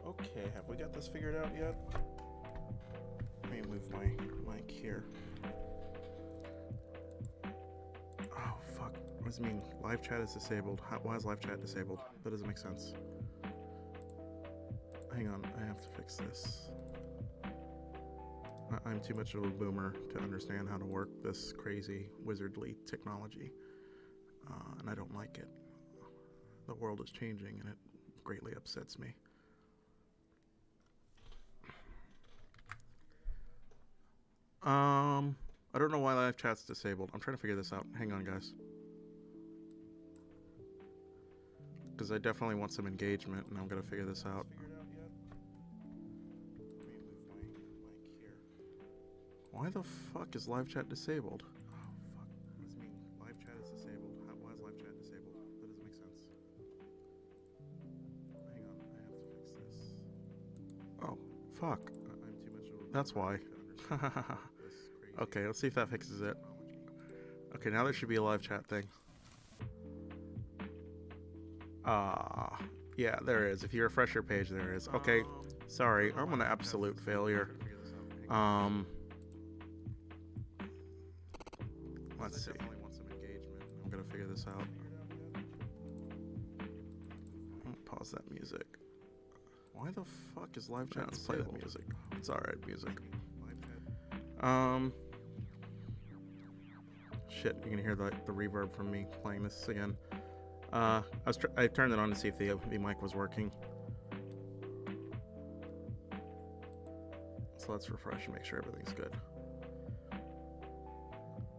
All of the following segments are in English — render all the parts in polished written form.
Okay, have we got this figured out yet? Let me move my mic here. Oh, fuck. What does it mean? Live chat is disabled. Why is live chat disabled? That doesn't make sense. Hang on, I have to fix this. I'm too much of a boomer to understand how to work this crazy wizardly technology, and I don't like it. The world is changing, and it greatly upsets me. I don't know why live chat's disabled. I'm trying to figure this out. Hang on, guys. Because I definitely want some engagement, and I'm going to figure this out. Why the fuck is live chat disabled? Oh, fuck. What does it mean? Live chat is disabled. Why is live chat disabled? That doesn't make sense. Hang on, I have to fix this. Oh, fuck. I'm too much of a... That's why. Okay, let's see if that fixes it. Okay, now there should be a live chat thing. Yeah, there is. If you refresh your page, there is. Okay, sorry, I'm an absolute failure. Let's see. I'm gonna figure this out. Pause that music. Why the fuck is live chat? Let's play that music. It's alright, music. Shit, you can hear the reverb from me playing this again. I turned it on to see if the mic was working. So let's refresh and make sure everything's good.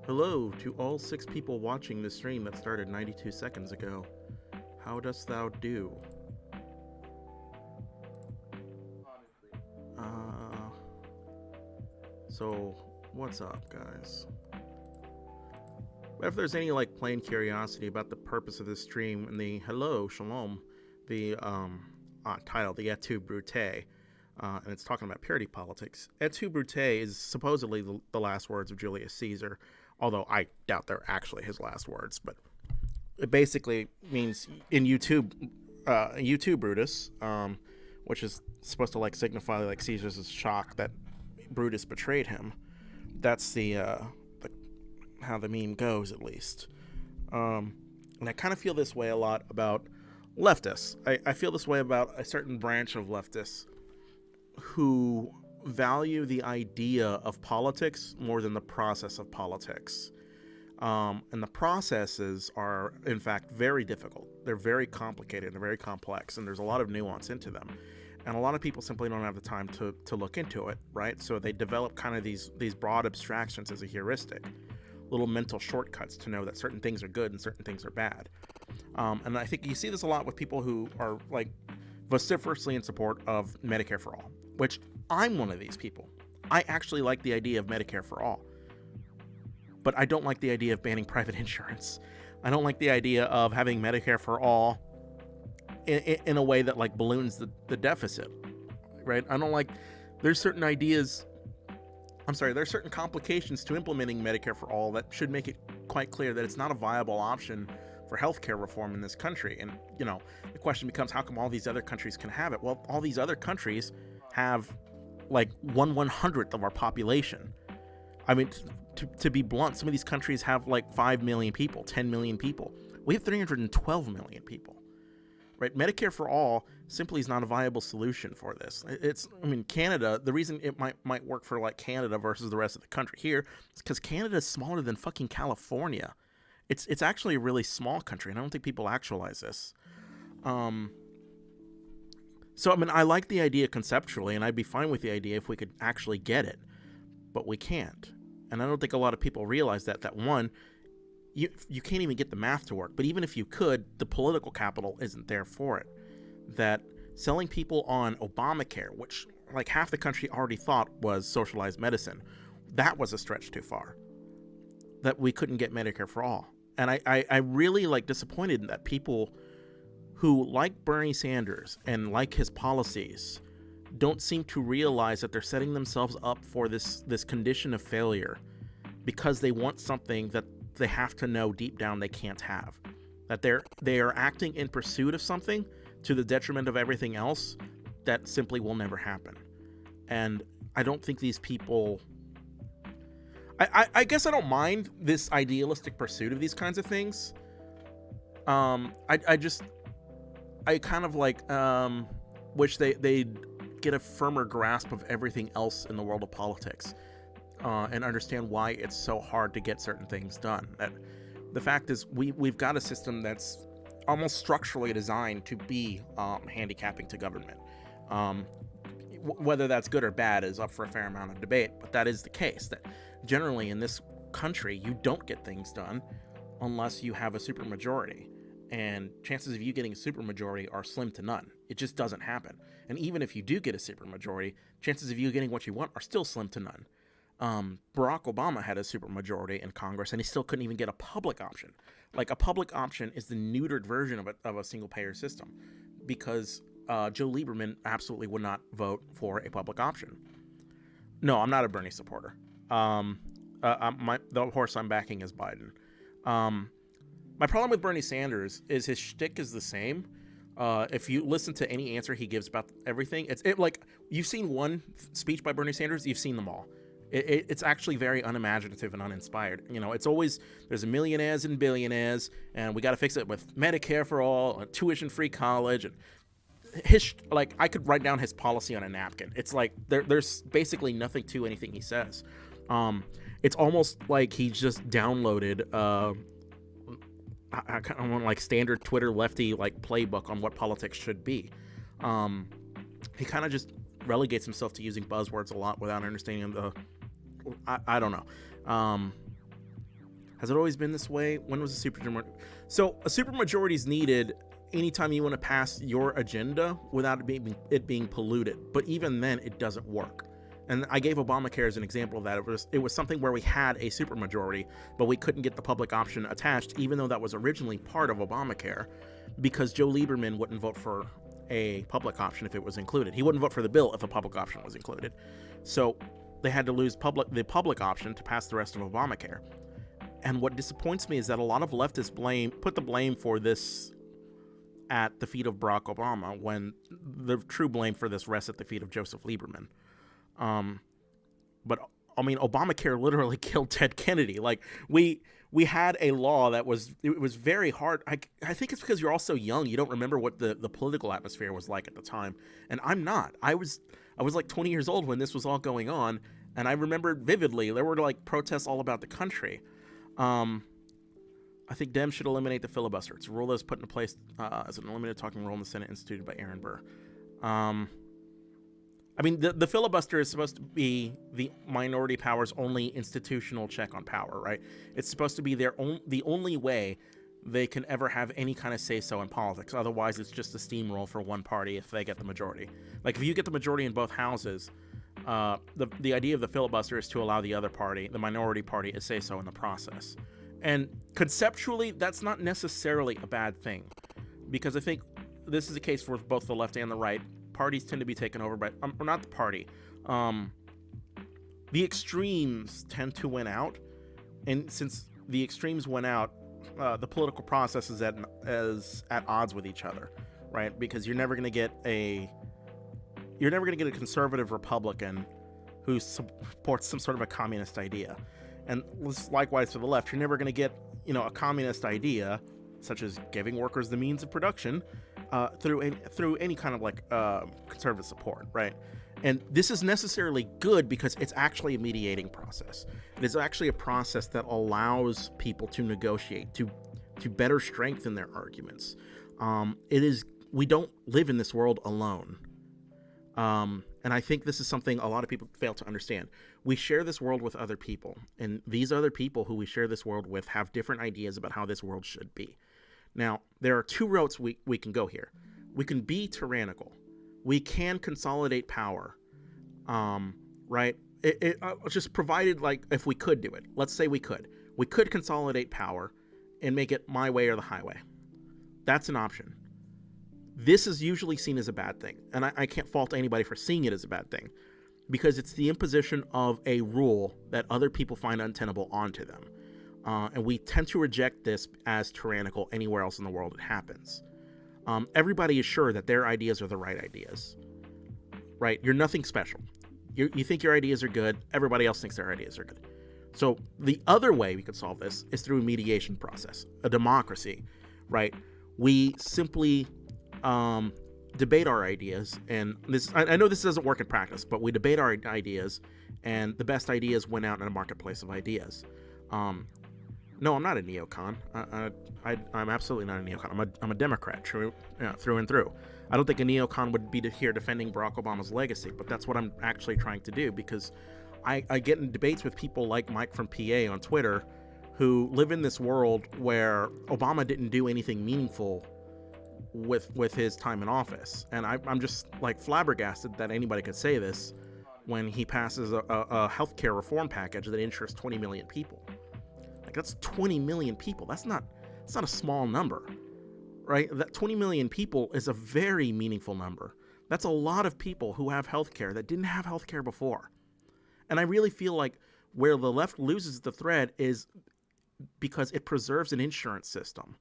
Hello to all 6 people watching this stream that started 92 seconds ago. How dost thou do? So, what's up, guys? If there's any plain curiosity about the purpose of this stream and the hello, shalom, the title, the Et tu, Brute, and it's talking about purity politics. Et tu, Brute is supposedly the last words of Julius Caesar, although I doubt they're actually his last words, but it basically means in YouTube, Brutus, which is supposed to signify Caesar's shock that Brutus betrayed him. That's the how the meme goes, at least. And I kind of feel this way a lot about leftists. I feel this way about a certain branch of leftists who value the idea of politics more than the process of politics. And the processes are, in fact, very difficult. They're very complicated, they're very complex, and there's a lot of nuance into them. And a lot of people simply don't have the time to look into it, right? So they develop kind of these broad abstractions as a heuristic, little mental shortcuts to know that certain things are good and certain things are bad. And I think you see this a lot with people who are vociferously in support of Medicare for all, which I'm one of these people. I actually like the idea of Medicare for all, but I don't like the idea of banning private insurance. I don't like the idea of having Medicare for all in a way that balloons the deficit, right? I don't like, there's certain complications to implementing Medicare for all that should make it quite clear that it's not a viable option for healthcare reform in this country. And, the question becomes, how come all these other countries can have it? Well, all these other countries have 1/100th of our population. I mean, to be blunt, some of these countries have 5 million people, 10 million people. We have 312 million people. Right, Medicare for all simply is not a viable solution for this. Canada, the reason it might work for Canada versus the rest of the country here is because Canada is smaller than fucking California. It's actually a really small country, and I don't think people actualize this. So I like the idea conceptually, and I'd be fine with the idea if we could actually get it, but we can't. And I don't think a lot of people realize that one, you can't even get the math to work. But even if you could, the political capital isn't there for it. That selling people on Obamacare, which half the country already thought was socialized medicine, that was a stretch too far. That we couldn't get Medicare for all. And I really disappointed that people who like Bernie Sanders and like his policies don't seem to realize that they're setting themselves up for this condition of failure because they want something that they have to know deep down they can't have. That they are acting in pursuit of something to the detriment of everything else that simply will never happen. And I don't think these people... I guess I don't mind this idealistic pursuit of these kinds of things. I kind of like wish they'd get a firmer grasp of everything else in the world of politics, and understand why it's so hard to get certain things done. That the fact is we've got a system that's almost structurally designed to be handicapping to government. Whether that's good or bad is up for a fair amount of debate, but that is the case. That generally in this country, you don't get things done unless you have a supermajority, and chances of you getting a supermajority are slim to none. It just doesn't happen. And even if you do get a supermajority, chances of you getting what you want are still slim to none. Barack Obama had a supermajority in Congress, and he still couldn't even get a public option. Like, a public option is the neutered version of a single-payer system, because Joe Lieberman absolutely would not vote for a public option. No, I'm not a Bernie supporter. The horse I'm backing is Biden. My problem with Bernie Sanders is his shtick is the same. If you listen to any answer he gives about everything, it's like you've seen one speech by Bernie Sanders, you've seen them all. It's actually very unimaginative and uninspired. You know, it's always there's millionaires and billionaires, and we got to fix it with Medicare for all, tuition-free college, and like I could write down his policy on a napkin. It's like there's basically nothing to anything he says. It's almost like he just downloaded I kind of want like standard Twitter lefty like playbook on what politics should be. He kind of just relegates himself to using buzzwords a lot without understanding I don't know. Has it always been this way? When was a supermajority? So a supermajority is needed anytime you want to pass your agenda without it being polluted. But even then, it doesn't work. And I gave Obamacare as an example of that. It was something where we had a supermajority, but we couldn't get the public option attached, even though that was originally part of Obamacare, because Joe Lieberman wouldn't vote for a public option if it was included. He wouldn't vote for the bill if a public option was included. So they had to lose the public option to pass the rest of Obamacare. And what disappoints me is that a lot of leftists put the blame for this at the feet of Barack Obama, when the true blame for this rests at the feet of Joseph Lieberman. But I mean, Obamacare literally killed Ted Kennedy. Like we had a law that was very hard. I think it's because you're all so young, you don't remember what the political atmosphere was like at the time. And I'm not. I was like 20 years old when this was all going on, and I remember vividly there were like protests all about the country. I think Dems should eliminate the filibuster. It's a rule that was put into place as an unlimited talking rule in the Senate, instituted by Aaron Burr. I mean, the filibuster is supposed to be the minority power's only institutional check on power, right? It's supposed to be the only way they can ever have any kind of say-so in politics. Otherwise, it's just a steamroll for one party if they get the majority. Like, if you get the majority in both houses, the idea of the filibuster is to allow the other party, the minority party, a say-so in the process. And conceptually, that's not necessarily a bad thing, because I think this is the case for both the left and the right. Parties tend to be taken over by, or not the party, the extremes tend to win out, and since the extremes win out, the political process is at odds with each other, right? Because you're never going to get a conservative Republican who supports some sort of a communist idea, and likewise for the left, you're never going to get a communist idea such as giving workers the means of production through any kind of like conservative support, right? And this is necessarily good because it's actually a mediating process. It is actually a process that allows people to negotiate, to better strengthen their arguments. We don't live in this world alone. And I think this is something a lot of people fail to understand. We share this world with other people, and these other people who we share this world with have different ideas about how this world should be. Now, there are two routes we can go here. We can be tyrannical. We can consolidate power, right? Just provided, like, if we could do it. Let's say we could. We could consolidate power and make it my way or the highway. That's an option. This is usually seen as a bad thing, and I can't fault anybody for seeing it as a bad thing, because it's the imposition of a rule that other people find untenable onto them. And we tend to reject this as tyrannical anywhere else in the world it happens. Everybody is sure that their ideas are the right ideas. right? You're nothing special. You think your ideas are good. Everybody else thinks their ideas are good. So the other way we could solve this is through a mediation process, a democracy, right? We simply debate our ideas, and I know this doesn't work in practice, but we debate our ideas, and the best ideas win out in a marketplace of ideas. No, I'm not a neocon. I'm absolutely not a neocon. I'm a Democrat, through and through. I don't think a neocon would be here defending Barack Obama's legacy, but that's what I'm actually trying to do, because I get in debates with people like Mike from PA on Twitter, who live in this world where Obama didn't do anything meaningful with his time in office, and I'm just like flabbergasted that anybody could say this when he passes a healthcare reform package that insures 20 million people. Like, that's 20 million people. That's not a small number, right? That 20 million people is a very meaningful number. That's a lot of people who have healthcare that didn't have healthcare before. And I really feel like where the left loses the thread is because it preserves an insurance system,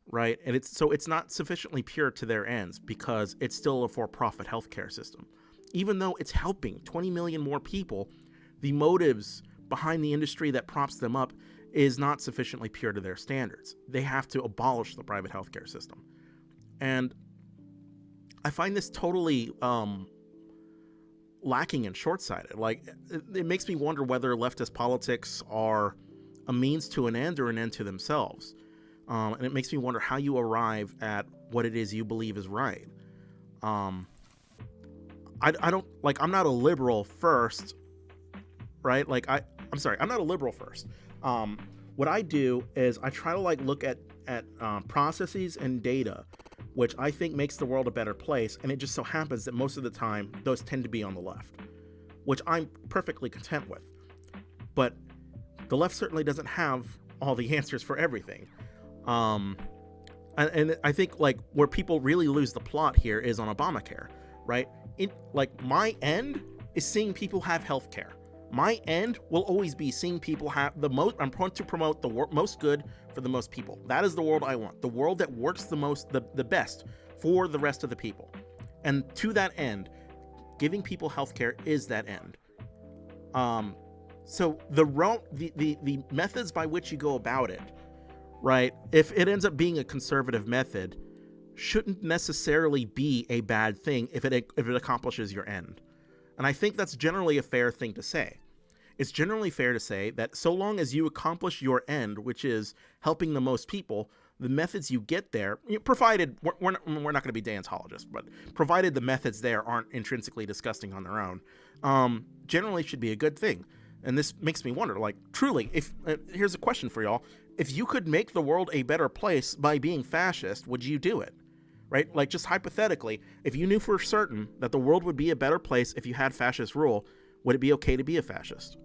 right? And it's not sufficiently pure to their ends because it's still a for-profit healthcare system. Even though it's helping 20 million more people, the motives behind the industry that props them up is not sufficiently pure to their standards. They have to abolish the private healthcare system. And I find this totally lacking and short-sighted. Like, it makes me wonder whether leftist politics are a means to an end or an end to themselves. And it makes me wonder how you arrive at what it is you believe is right. I don't, like, I'm not a liberal first, right? Like, I'm sorry, I'm not a liberal first. What I do is I try to like look at processes and data, which I think makes the world a better place. And it just so happens that most of the time those tend to be on the left, which I'm perfectly content with. But the left certainly doesn't have all the answers for everything. And I think like where people really lose the plot here is on Obamacare, right? Like, my end is seeing people have health care. My end will always be seeing people have the most. I'm trying to promote the most good for the most people. That is the world I want. The world that works the most, the best for the rest of the people. And to that end, giving people healthcare is that end. So the methods by which you go about it, right? If it ends up being a conservative method, shouldn't necessarily be a bad thing if it accomplishes your end. And I think that's generally a fair thing to say. It's generally fair to say that so long as you accomplish your end, which is helping the most people, the methods you get there, provided we're not going to be deontologists, but provided the methods there aren't intrinsically disgusting on their own, generally should be a good thing. And this makes me wonder, like, truly, if here's a question for y'all: if you could make the world a better place by being fascist, would you do it? Right? Like, just hypothetically, if you knew for certain that the world would be a better place if you had fascist rule, would it be okay to be a fascist?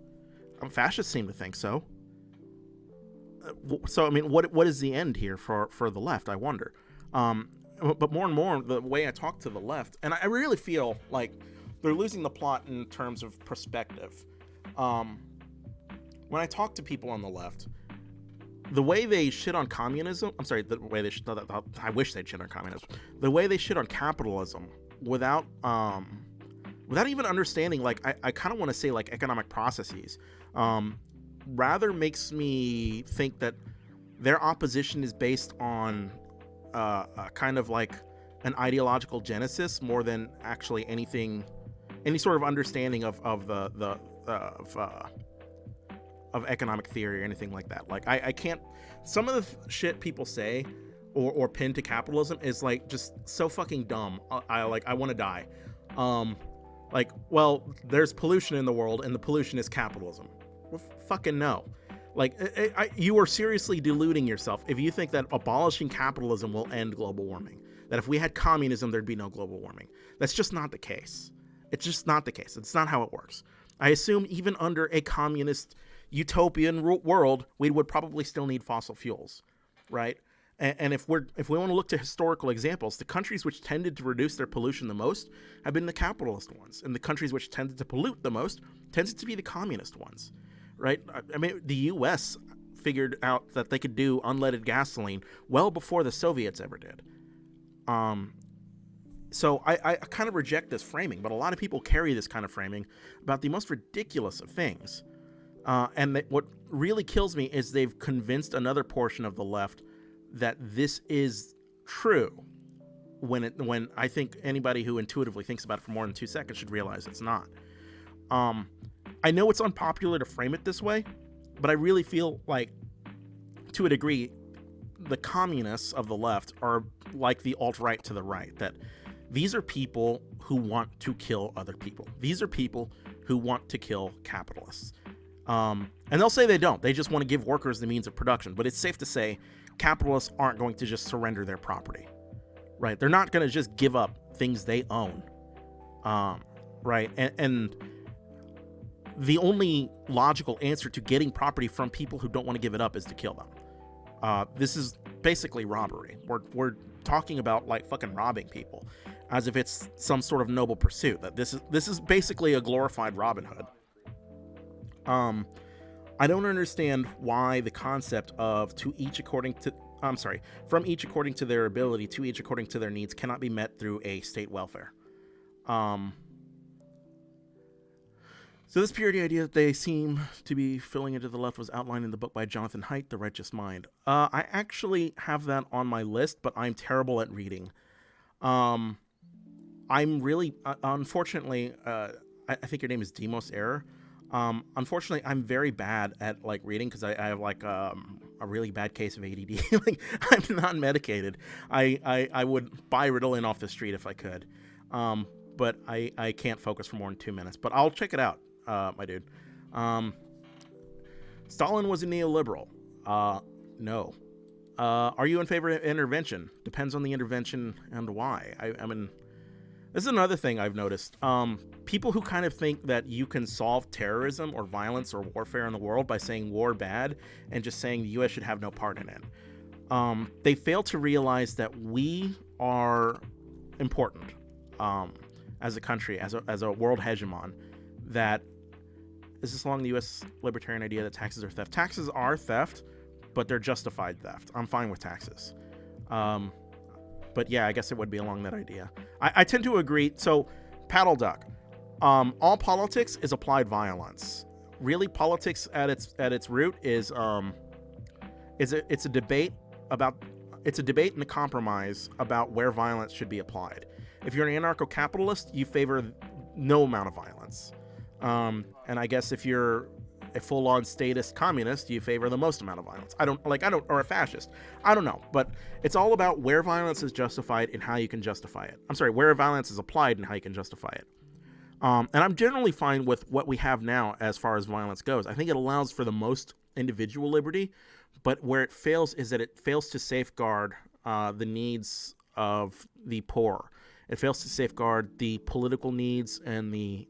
Fascists seem to think so. So, I mean, what is the end here for the left, I wonder? But more and more, the way I talk to the left, and I really feel like they're losing the plot in terms of perspective. When I talk to people on the left, the way they shit on communism, I wish they'd shit on communism. The way they shit on capitalism without even understanding, like, I kind of want to say, like, economic processes, rather makes me think that their opposition is based on kind of like an ideological genesis more than actually any sort of understanding of economic theory or anything like that. Like, I can't, some of the shit people say or pin to capitalism is like just so fucking dumb. I want to die. Like, well, there's pollution in the world and the pollution is capitalism. Well, fucking no. Like, you are seriously deluding yourself if you think that abolishing capitalism will end global warming. That if we had communism, there'd be no global warming. That's just not the case. It's just not the case. It's not how it works. I assume even under a communist utopian world, we would probably still need fossil fuels, right? And if we want to look to historical examples, the countries which tended to reduce their pollution the most have been the capitalist ones, and the countries which tended to pollute the most tended to be the communist ones, right? I mean, the U.S. figured out that they could do unleaded gasoline well before the Soviets ever did. So I kind of reject this framing, but a lot of people carry this kind of framing about the most ridiculous of things. What really kills me is they've convinced another portion of the left that this is true, when I think anybody who intuitively thinks about it for more than 2 seconds should realize it's not. I know it's unpopular to frame it this way, but I really feel like, to a degree, the communists of the left are like the alt-right to the right, that these are people who want to kill other people. These are people who want to kill capitalists. And they'll say they don't. They just want to give workers the means of production. But it's safe to say capitalists aren't going to just surrender their property, right? They're not going to just give up things they own, right? And the only logical answer to getting property from people who don't want to give it up is to kill them. This is basically robbery. We're talking about like fucking robbing people as if it's some sort of noble pursuit. That this is basically a glorified Robin Hood. I don't understand why the concept of from each according to their ability, to each according to their needs cannot be met through a state welfare. So this purity idea that they seem to be filling into the left was outlined in the book by Jonathan Haidt, The Righteous Mind. I actually have that on my list, but I'm terrible at reading. I'm really, unfortunately, I think your name is Demos Error. Unfortunately, I'm very bad at like reading because I have like a really bad case of ADD. Like, I'm not medicated. I would buy Ritalin off the street if I could, but I can't focus for more than 2 minutes. But I'll check it out, my dude. Stalin was a neoliberal. No. Are you in favor of intervention? Depends on the intervention and why. I mean, this is another thing I've noticed. People who kind of think that you can solve terrorism or violence or warfare in the world by saying war bad and just saying the U.S. should have no part in it. They fail to realize that we are important as a country, as a world hegemon. That is this along the U.S. libertarian idea that taxes are theft. Taxes are theft, but they're justified theft. I'm fine with taxes. But yeah, I guess it would be along that idea. I tend to agree. So, Paddle Duck. All politics is applied violence. Really, politics at its root is it's a debate and a compromise about where violence should be applied. If you're an anarcho-capitalist, you favor no amount of violence. And I guess if you're a full-on statist communist, you favor the most amount of violence. Or a fascist. I don't know, but it's all about where violence is justified and how you can justify it. I'm sorry, where violence is applied and how you can justify it. And I'm generally fine with what we have now as far as violence goes. I think it allows for the most individual liberty, but where it fails is that it fails to safeguard the needs of the poor. It fails to safeguard the political needs and the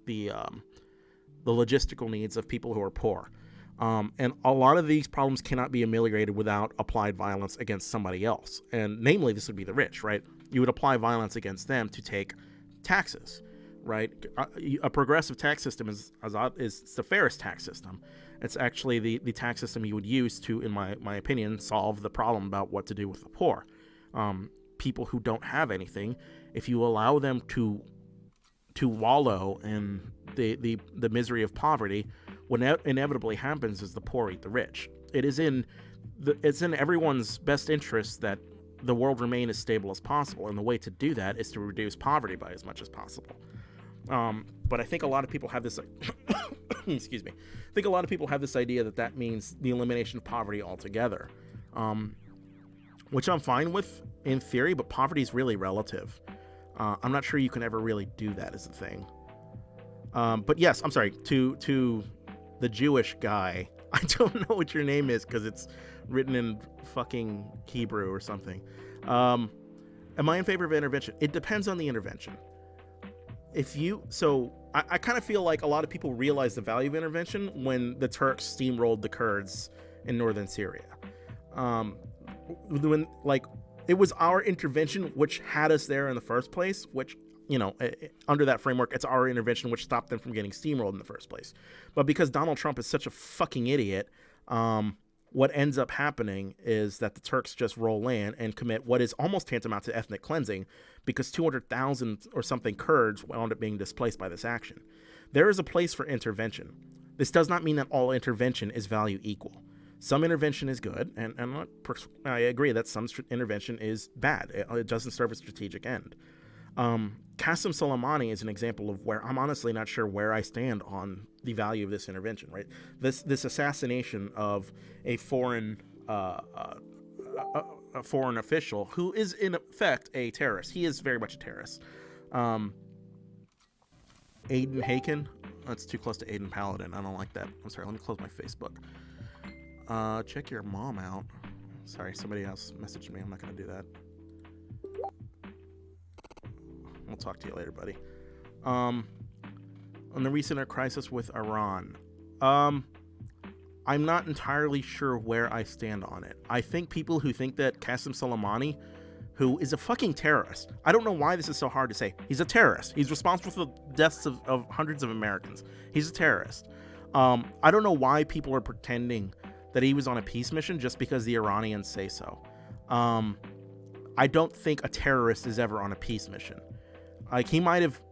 logistical needs of people who are poor. And a lot of these problems cannot be ameliorated without applied violence against somebody else. And namely, this would be the rich, right? You would apply violence against them to take taxes, right? A progressive tax system is the fairest tax system. It's actually the tax system you would use to, in my opinion, solve the problem about what to do with the poor. People who don't have anything, if you allow them to wallow in the misery of poverty, what inevitably happens is the poor eat the rich. It's in everyone's best interest that the world remain as stable as possible, and the way to do that is to reduce poverty by as much as possible. But I think a lot of people have this excuse me. I think a lot of people have this idea that means the elimination of poverty altogether, which I'm fine with in theory, but poverty is really relative. I'm not sure you can ever really do that as a thing. But yes, I'm sorry, to the Jewish guy, I don't know what your name is because it's written in fucking Hebrew or something. Am I in favor of intervention? It depends on the intervention. I kind of feel like a lot of people realize the value of intervention when the Turks steamrolled the Kurds in northern Syria. It was our intervention which had us there in the first place, which, under that framework, it's our intervention which stopped them from getting steamrolled in the first place. But because Donald Trump is such a fucking idiot, what ends up happening is that the Turks just roll in and commit what is almost tantamount to ethnic cleansing, because 200,000 or something Kurds wound up being displaced by this action. There is a place for intervention. This does not mean that all intervention is value equal. Some intervention is good, and I agree that some intervention is bad. It doesn't serve a strategic end. Qasem Soleimani is an example of where I'm honestly not sure where I stand on the value of this intervention. Right, this assassination of a foreign official who is in effect a terrorist. He is very much a terrorist. Aiden Haken. That's too close to Aiden Paladin. I don't like that. I'm sorry. Let me close my Facebook. Check your mom out. Sorry, somebody else messaged me. I'm not going to do that. We'll talk to you later, buddy. On the recent crisis with Iran, I'm not entirely sure where I stand on it. I think people who think that Qasem Soleimani, who is a fucking terrorist, I don't know why this is so hard to say. He's a terrorist. He's responsible for the deaths of hundreds of Americans. He's a terrorist. I don't know why people are pretending that he was on a peace mission just because the Iranians say so. I don't think a terrorist is ever on a peace mission. Like, he might have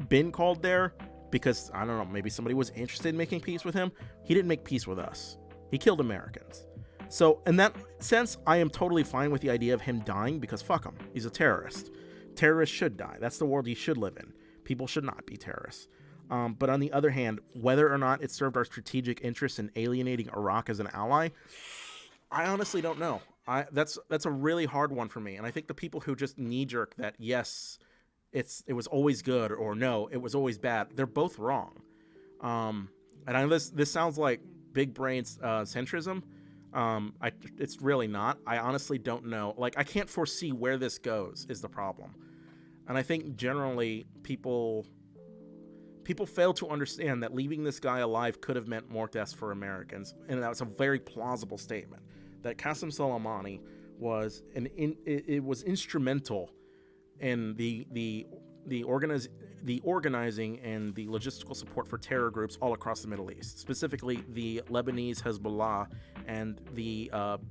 been called there because, I don't know, maybe somebody was interested in making peace with him. He didn't make peace with us. He killed Americans. So in that sense, I am totally fine with the idea of him dying, because fuck him. He's a terrorist. Terrorists should die. That's the world he should live in. People should not be terrorists. But on the other hand, whether or not it served our strategic interests in alienating Iraq as an ally, I honestly don't know. That's a really hard one for me. And I think the people who just knee-jerk that, yes, it was always good, or no, it was always bad, they're both wrong. And I know this sounds like big brain centrism. It's really not. I honestly don't know. Like, I can't foresee where this goes is the problem. And I think generally people fail to understand that leaving this guy alive could have meant more deaths for Americans. And that was a very plausible statement. That Qasem Soleimani was was instrumental in the organizing and the logistical support for terror groups all across the Middle East, specifically the Lebanese Hezbollah and the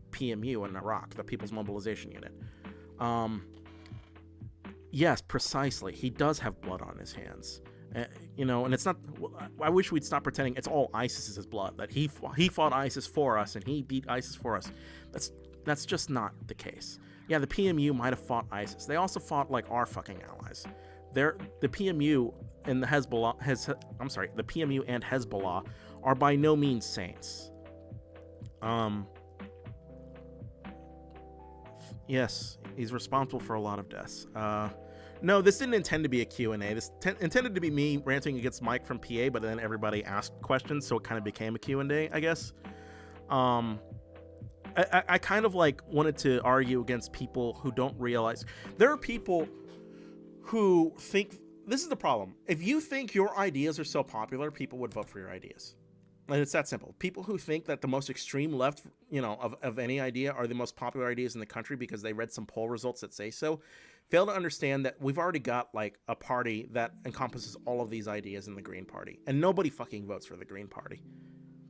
PMU in Iraq, the People's Mobilization Unit. Yes, precisely. He does have blood on his hands. And it's not. I wish we'd stop pretending it's all ISIS's blood. That he fought ISIS for us and he beat ISIS for us. That's just not the case. Yeah, the PMU might have fought ISIS. They also fought like our fucking allies. The PMU and the PMU and Hezbollah are by no means saints. Yes, he's responsible for a lot of deaths. No, this didn't intend to be a Q&A. This intended to be me ranting against Mike from PA, but then everybody asked questions, so it kind of became a Q&A, I guess. I kind of like wanted to argue against people who don't realize there are people who think this is the problem. If you think your ideas are so popular, people would vote for your ideas. And it's that simple. People who think that the most extreme left, of any idea are the most popular ideas in the country because they read some poll results that say so, fail to understand that we've already got like a party that encompasses all of these ideas in the Green Party, and nobody fucking votes for the Green Party.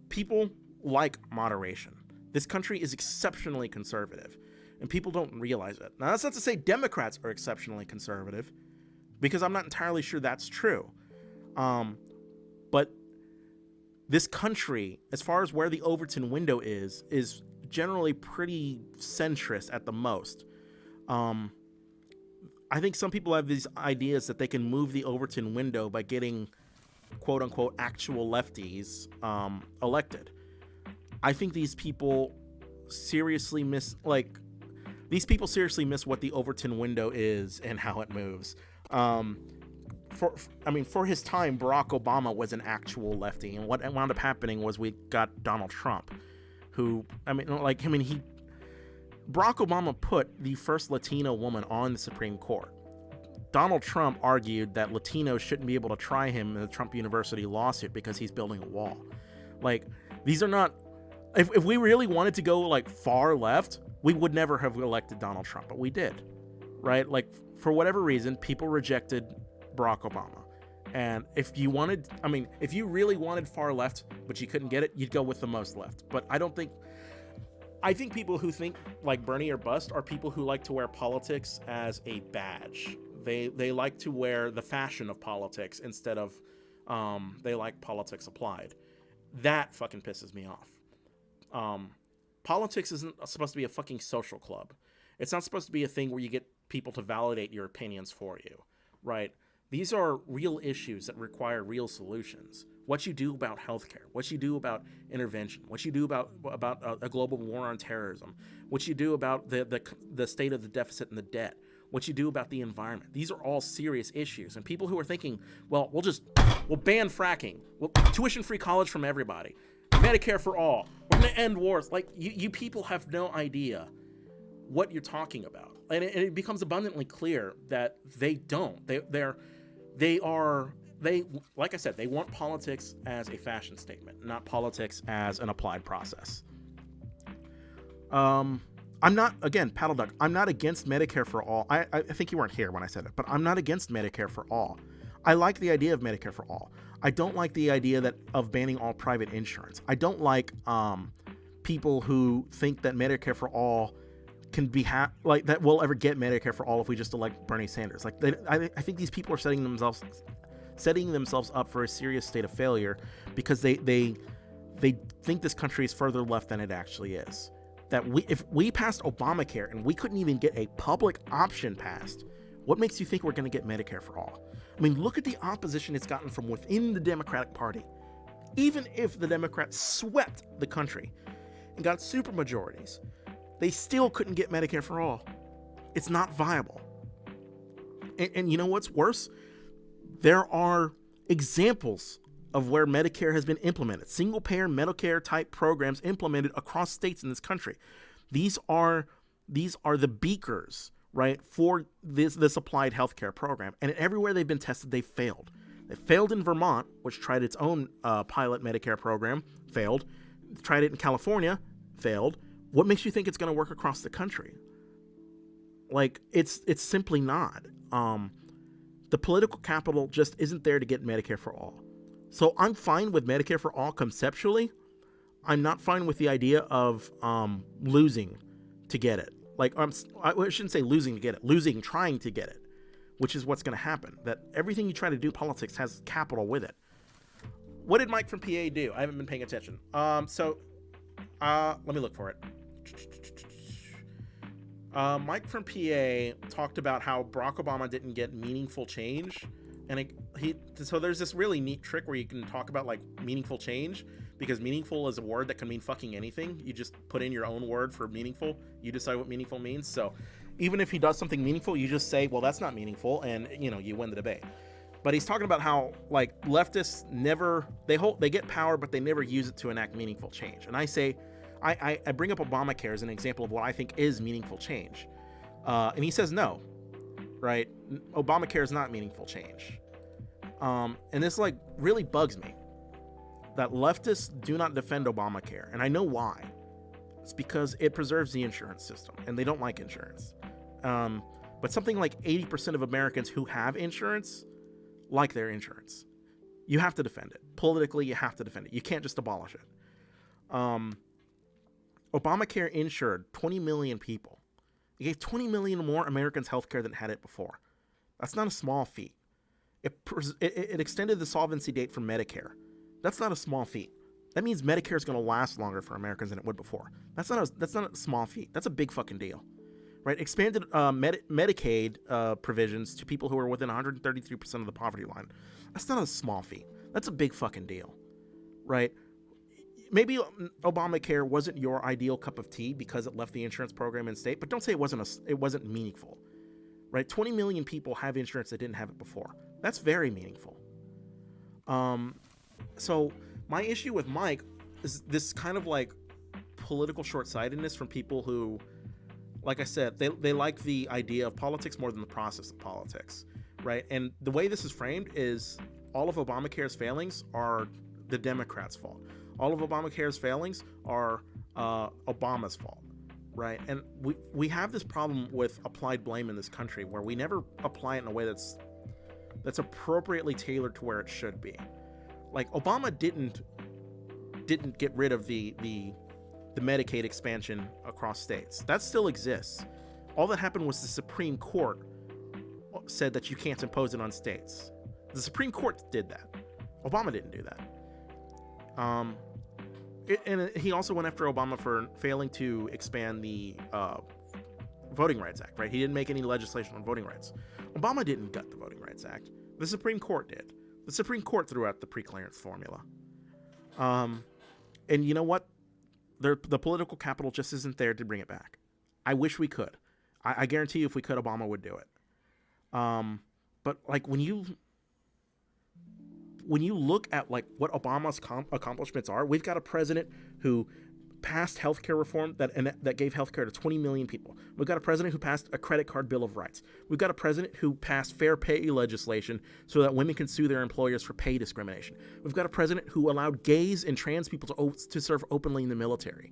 People like moderation. This country is exceptionally conservative, and people don't realize it. Now, that's not to say Democrats are exceptionally conservative, because I'm not entirely sure that's true. But this country, as far as where the Overton window is generally pretty centrist at the most. I think some people have these ideas that they can move the Overton window by getting quote-unquote actual lefties elected. I think these people seriously miss what the Overton window is and how it moves. For his time, Barack Obama was an actual lefty, and what wound up happening was we got Donald Trump, Barack Obama put the first Latino woman on the Supreme Court. Donald Trump argued that Latinos shouldn't be able to try him in the Trump University lawsuit because he's building a wall. Like, these are not. If we really wanted to go like far left, we would never have elected Donald Trump, but we did, right? Like, for whatever reason, people rejected Barack Obama. And if you really wanted far left, but you couldn't get it, you'd go with the most left. But I don't think I think people who think like Bernie or bust are people who like to wear politics as a badge. They like to wear the fashion of politics instead of they like politics applied. That fucking pisses me off. Politics isn't supposed to be a fucking social club. It's not supposed to be a thing where you get people to validate your opinions for you, right? These are real issues that require real solutions. What you do about healthcare, what you do about intervention, what you do about a global war on terrorism, what you do about the state of the deficit and the debt, what you do about the environment. These are all serious issues. And people who are thinking, well, we'll ban fracking, tuition-free college from everybody, Medicare for all, we're going to end wars. Like, you people have no idea what you're talking about. And it becomes abundantly clear that they don't. They like I said, they want politics as a fashion statement, not politics as an applied process. I'm not, again, Paddle Duck, I'm not against Medicare for all. I think you weren't here when I said it, but I'm not against Medicare for all. I like the idea of Medicare for all. I don't like the idea of banning all private insurance. I don't like people who think that Medicare for all can be like that we'll ever get Medicare for all if we just elect Bernie Sanders. Like, I think these people are setting themselves up for a serious state of failure because they think this country is further left than it actually is. That if we passed Obamacare and we couldn't even get a public option passed, what makes you think we're going to get Medicare for all? I mean, look at the opposition it's gotten from within the Democratic Party. Even if the Democrats swept the country and got super majorities, they still couldn't get Medicare for all. It's not viable. And you know what's worse? There are examples of where Medicare has been implemented. Single-payer Medicare type programs implemented across states in this country. These are the beakers, right, for this applied healthcare program. And everywhere they've been tested, they failed. They failed in Vermont, which tried its own pilot Medicare program, failed. Tried it in California, failed. What makes you think it's going to work across the country? Like, it's simply not. The political capital just isn't there to get Medicare for all. So I'm fine with Medicare for all conceptually. I'm not fine with the idea of losing to get it. Like, I shouldn't say losing to get it, losing trying to get it, which is what's going to happen. That everything you try to do, politics has capital with it. What did Mike from PA do? I haven't been paying attention. Let me look for it. Mike from PA talked about how Barack Obama didn't get meaningful change, and so there's this really neat trick where you can talk about like meaningful change, because meaningful is a word that can mean fucking anything. You just put in your own word for meaningful. You decide what meaningful means. So even if he does something meaningful, you just say, well, that's not meaningful, and you win the debate. But he's talking about how like leftists never they get power, but they never use it to enact meaningful change. And I say, I bring up Obamacare as an example of what I think is meaningful change. And he says no, right? Obamacare is not meaningful change. And this like really bugs me that leftists do not defend Obamacare. And I know why. It's because it preserves the insurance system and they don't like insurance. But something like 80% of Americans who have insurance like their insurance. You have to defend it. Politically, you have to defend it. You can't just abolish it. Obamacare insured 20 million people. It gave 20 million more Americans healthcare than had it before. That's not a small feat. It extended the solvency date for Medicare. That's not a small feat. That means Medicare is going to last longer for Americans than it would before. That's not a small feat. That's a big fucking deal, right? Expanded Medicaid provisions to people who are within 133% of the poverty line. That's not a small feat. That's a big fucking deal, right? Maybe Obamacare wasn't your ideal cup of tea because it left the insurance program in state, but don't say it wasn't meaningful, right? 20 million people have insurance that didn't have it before. That's very meaningful. So my issue with Mike is this kind of like political short-sightedness from people who, like I said, they like the idea of politics more than the process of politics, right? And the way this is framed is all of Obamacare's failings are the Democrats' fault. All of Obamacare's failings are Obama's fault, right? And we have this problem with applied blame in this country where we never apply it in a way that's appropriately tailored to where it should be. Like, Obama didn't get rid of the the Medicaid expansion across states. That still exists. All that happened was the Supreme Court said that you can't impose it on states. The Supreme Court did that. Obama didn't do that. And he also went after Obama for failing to expand the Voting Rights Act, right? He didn't make any legislation on voting rights. Obama didn't gut the Voting Rights Act. The Supreme Court did. The Supreme Court threw out the preclearance formula. And you know what? The political capital just isn't there to bring it back. I wish we could. I guarantee you if we could, Obama would do it. But like when you look at like what Obama's accomplishments are, we've got a president who passed healthcare reform that gave healthcare to 20 million people. We've got a president who passed a credit card bill of rights. We've got a president who passed fair pay legislation so that women can sue their employers for pay discrimination. We've got a president who allowed gays and trans people to serve openly in the military,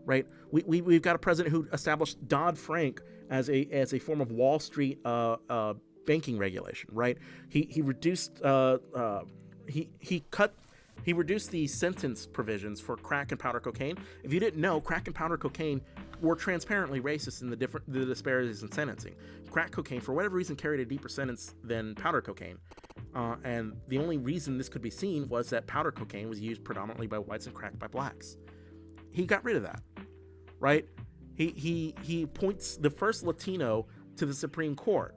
right? We've got a president who established Dodd-Frank as a form of Wall Street banking regulation, right? He reduced He reduced the sentence provisions for crack and powder cocaine. If you didn't know, crack and powder cocaine were transparently racist in the disparities in sentencing. Crack cocaine, for whatever reason, carried a deeper sentence than powder cocaine. And the only reason this could be seen was that powder cocaine was used predominantly by whites and crack by blacks. He got rid of that, right? He points the first Latino to the Supreme Court.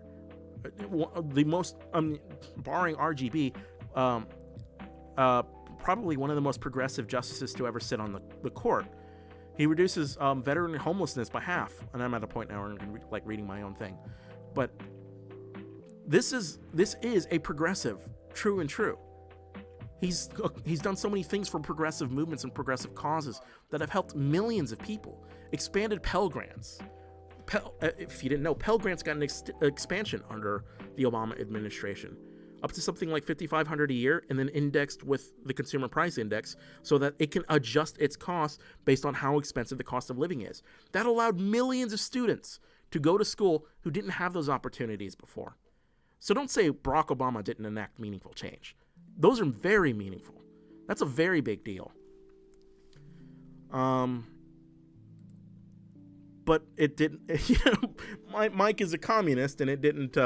The most, barring RGB, probably one of the most progressive justices to ever sit on the court. He reduces veteran homelessness by half, and I'm at a point now where I'm like reading my own thing. But this is a progressive, true and true. He's done so many things for progressive movements and progressive causes that have helped millions of people. Expanded Pell Grants. If you didn't know, Pell Grants got an expansion under the Obama administration, up to something like $5,500 a year, and then indexed with the Consumer Price Index so that it can adjust its costs based on how expensive the cost of living is. That allowed millions of students to go to school who didn't have those opportunities before. So don't say Barack Obama didn't enact meaningful change. Those are very meaningful. That's a very big deal. But it didn't, Mike is a communist, and it didn't,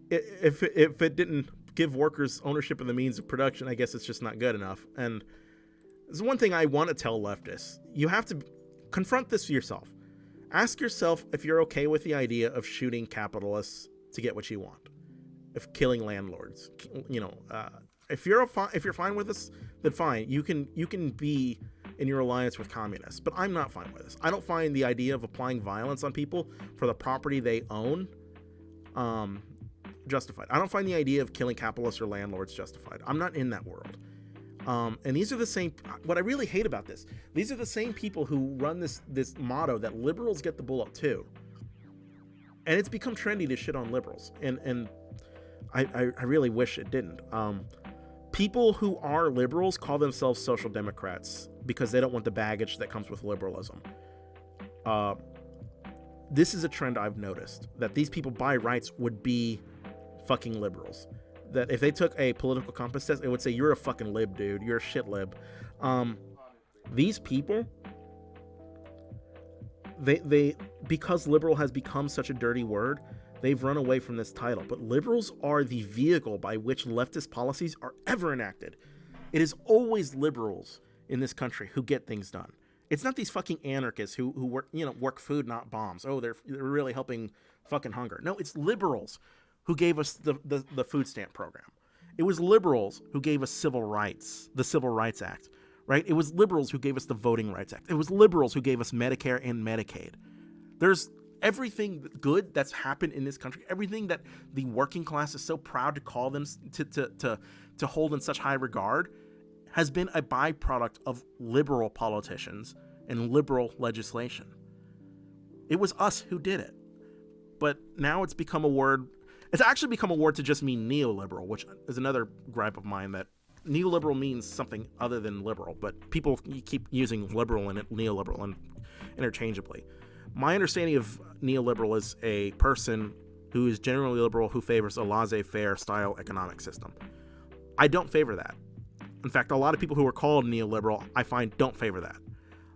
if it didn't give workers ownership of the means of production, I guess it's just not good enough. And there's one thing I want to tell leftists. You have to confront this yourself. Ask yourself if you're okay with the idea of shooting capitalists to get what you want, of killing landlords. If you're fine with this, then fine. You can be in your alliance with communists, but I'm not fine with this. I don't find the idea of applying violence on people for the property they own justified. I don't find the idea of killing capitalists or landlords justified. I'm not in that world. And these are the same, what I really hate about this, these are the same people who run this motto that liberals get the bullet too. And it's become trendy to shit on liberals. And I really wish it didn't. People who are liberals call themselves social democrats because they don't want the baggage that comes with liberalism. This is a trend I've noticed, that these people by rights would be fucking liberals. That if they took a political compass test, it would say, you're a fucking lib, dude. You're a shit lib. These people, they because liberal has become such a dirty word, they've run away from this title. But liberals are the vehicle by which leftist policies are ever enacted. It is always liberals in this country who get things done. It's not these fucking anarchists who work food, not bombs. Oh, they're really helping fucking hunger. No, it's liberals who gave us the food stamp program. It was liberals who gave us civil rights, the Civil Rights Act, right? It was liberals who gave us the Voting Rights Act. It was liberals who gave us Medicare and Medicaid. There's everything good that's happened in this country, everything that the working class is so proud to call them, to hold in such high regard, has been a byproduct of liberal politicians and liberal legislation. It was us who did it. But now it's become a word. It's actually become a word to just mean neoliberal, which is another gripe of mine, that neoliberal means something other than liberal, but people keep using liberal and neoliberal interchangeably. My understanding of neoliberal is a person who is generally liberal who favors a laissez-faire style economic system. I don't favor that. In fact, a lot of people who are called neoliberal, I find, don't favor that.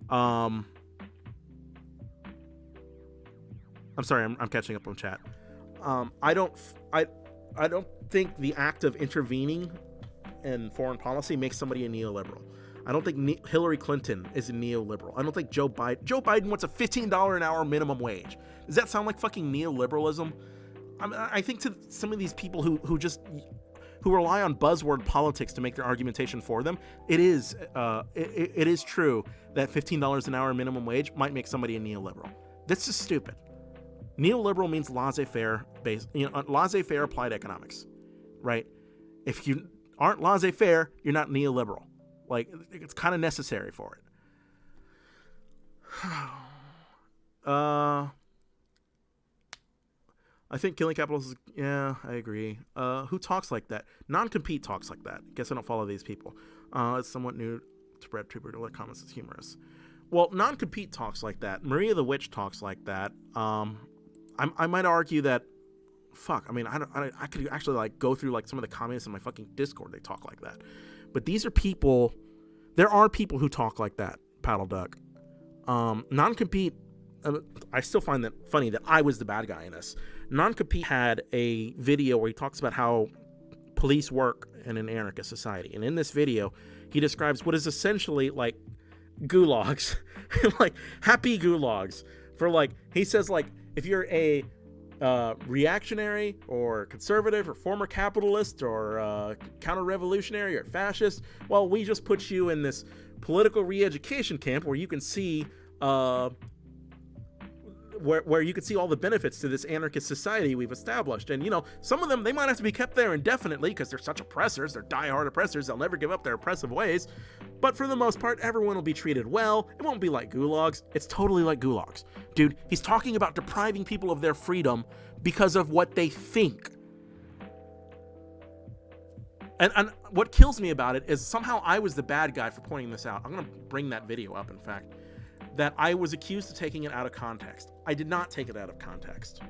I'm sorry, I'm catching up on chat. I don't think the act of intervening in foreign policy makes somebody a neoliberal. I don't think Hillary Clinton is a neoliberal. I don't think Joe Biden wants a $15 an hour minimum wage. Does that sound like fucking neoliberalism? I think to some of these people who rely on buzzword politics to make their argumentation for them, it is true that $15 an hour minimum wage might make somebody a neoliberal. That's just stupid. Neoliberal means laissez-faire laissez-faire applied economics, right? If you aren't laissez-faire, you're not neoliberal. Like, it's kind of necessary for it. I think killing capitalists is, yeah, I agree. Who talks like that? Non-compete talks like that. Guess I don't follow these people. It's somewhat new to Brad Trooper to let comments is humorous. Well, non-compete talks like that. Maria the Witch talks like that. I might argue that, I could actually like go through like some of the comments in my fucking Discord. They talk like that. But these are people, there are people who talk like that, Paddle Duck. Non-compete, I still find that funny that I was the bad guy in this. Non-compete had a video where he talks about how police work in an anarchist society. And in this video, he describes what is essentially like gulags, like happy gulags. For like, he says like, if you're a reactionary or conservative or former capitalist or counter-revolutionary or fascist, well, we just put you in this political re-education camp where you can see where you can see all the benefits to this anarchist society we've established. And, you know, some of them, they might have to be kept there indefinitely because they're such oppressors. They're diehard oppressors. They'll never give up their oppressive ways. But for the most part, everyone will be treated well. It won't be like gulags. It's totally like gulags. Dude, he's talking about depriving people of their freedom because of what they think. And what kills me about it is somehow I was the bad guy for pointing this out. I'm going to bring that video up, in fact. That I was accused of taking it out of context. I did not take it out of context.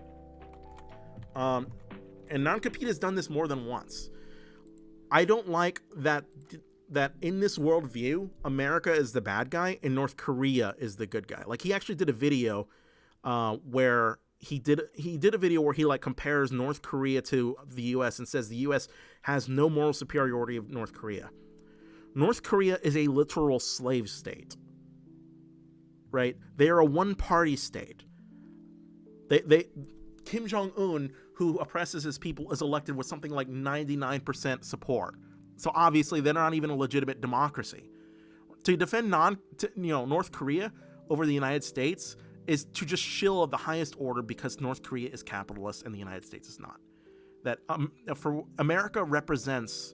And non-compete has done this more than once. I don't like that in this worldview, America is the bad guy and North Korea is the good guy. Like, he actually did a video where he did a video where he like compares North Korea to the U.S. and says the U.S. has no moral superiority of North Korea. North Korea is a literal slave state. Right? They are a one-party state. They Kim Jong-un, who oppresses his people, is elected with something like 99% support. So obviously they're not even a legitimate democracy. To defend North Korea over the United States is to just shill of the highest order because North Korea is capitalist and the United States is not. That for America represents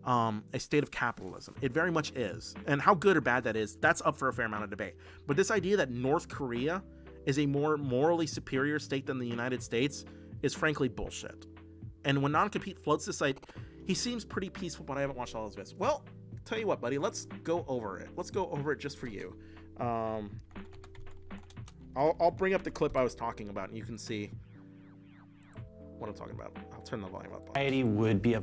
a state of capitalism. It very much is. And how good or bad that is, that's up for a fair amount of debate. But this idea that North Korea is a more morally superior state than the United States is frankly bullshit. And when non-compete floats this idea, he seems pretty peaceful, but I haven't watched all his videos. Well, tell you what, buddy, let's go over it. Let's go over it just for you. I'll bring up the clip I was talking about, and you can see what I'm talking about. I'll turn the volume up. Society would be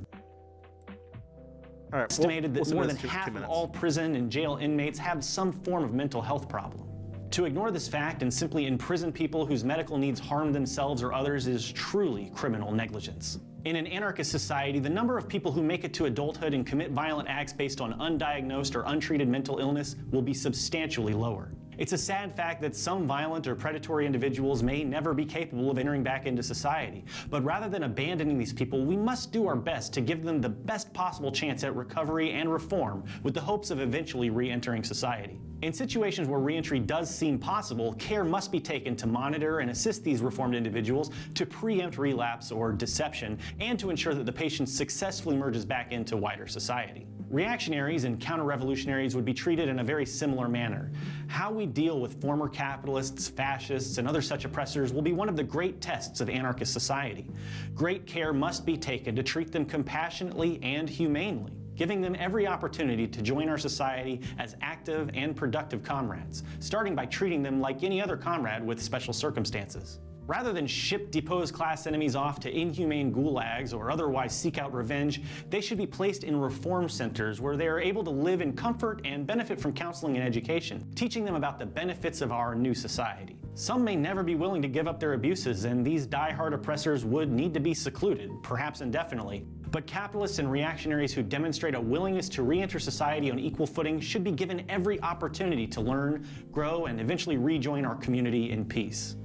estimated that more than half of all prison and jail inmates have some form of mental health problem. To ignore this fact and simply imprison people whose medical needs harm themselves or others is truly criminal negligence. In an anarchist society, the number of people who make it to adulthood and commit violent acts based on undiagnosed or untreated mental illness will be substantially lower. It's a sad fact that some violent or predatory individuals may never be capable of entering back into society. But rather than abandoning these people, we must do our best to give them the best possible chance at recovery and reform with the hopes of eventually re-entering society. In situations where re-entry does seem possible, care must be taken to monitor and assist these reformed individuals to preempt relapse or deception and to ensure that the patient successfully merges back into wider society. Reactionaries and counter-revolutionaries would be treated in a very similar manner. How we deal with former capitalists, fascists, and other such oppressors will be one of the great tests of anarchist society. Great care must be taken to treat them compassionately and humanely, giving them every opportunity to join our society as active and productive comrades, starting by treating them like any other comrade with special circumstances. Rather than ship deposed class enemies off to inhumane gulags or otherwise seek out revenge, they should be placed in reform centers where they are able to live in comfort and benefit from counseling and education, teaching them about the benefits of our new society. Some may never be willing to give up their abuses, and these die-hard oppressors would need to be secluded, perhaps indefinitely. But capitalists and reactionaries who demonstrate a willingness to re-enter society on equal footing should be given every opportunity to learn, grow, and eventually rejoin our community in peace.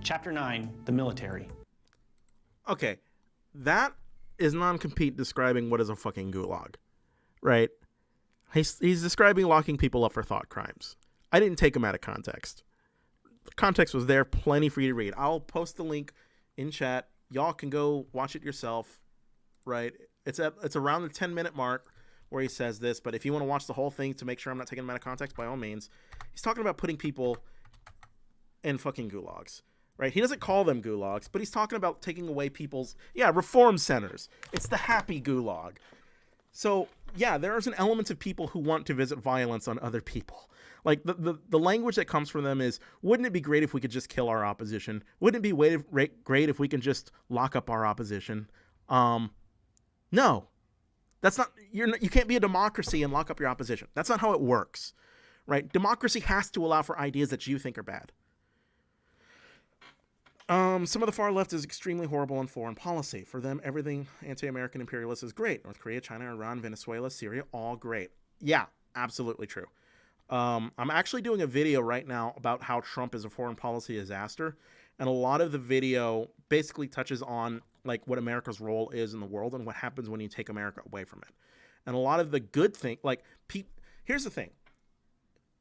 Chapter 9, the military. Okay, that is non-compete describing what is a fucking gulag, right? He's describing locking people up for thought crimes. I didn't take him out of context. The context was there, plenty for you to read. I'll post the link in chat. Y'all can go watch it yourself, right? It's around the 10-minute mark where he says this, but if you want to watch the whole thing to make sure I'm not taking him out of context, by all means. He's talking about putting people in fucking gulags. Right? He doesn't call them gulags, but he's talking about taking away people's, reform centers. It's the happy gulag. So, there's an element of people who want to visit violence on other people. Like, the language that comes from them is, wouldn't it be great if we could just kill our opposition? Wouldn't it be great if we can just lock up our opposition? No. That's not, you can't be a democracy and lock up your opposition. That's not how it works. Right? Democracy has to allow for ideas that you think are bad. Some of the far left is extremely horrible in foreign policy. For them, everything anti-American imperialist is great. North Korea, China, Iran, Venezuela, Syria, all great. Yeah, absolutely true. I'm actually doing a video right now about how Trump is a foreign policy disaster. And a lot of the video basically touches on like what America's role is in the world and what happens when you take America away from it. And a lot of the good thing, here's the thing.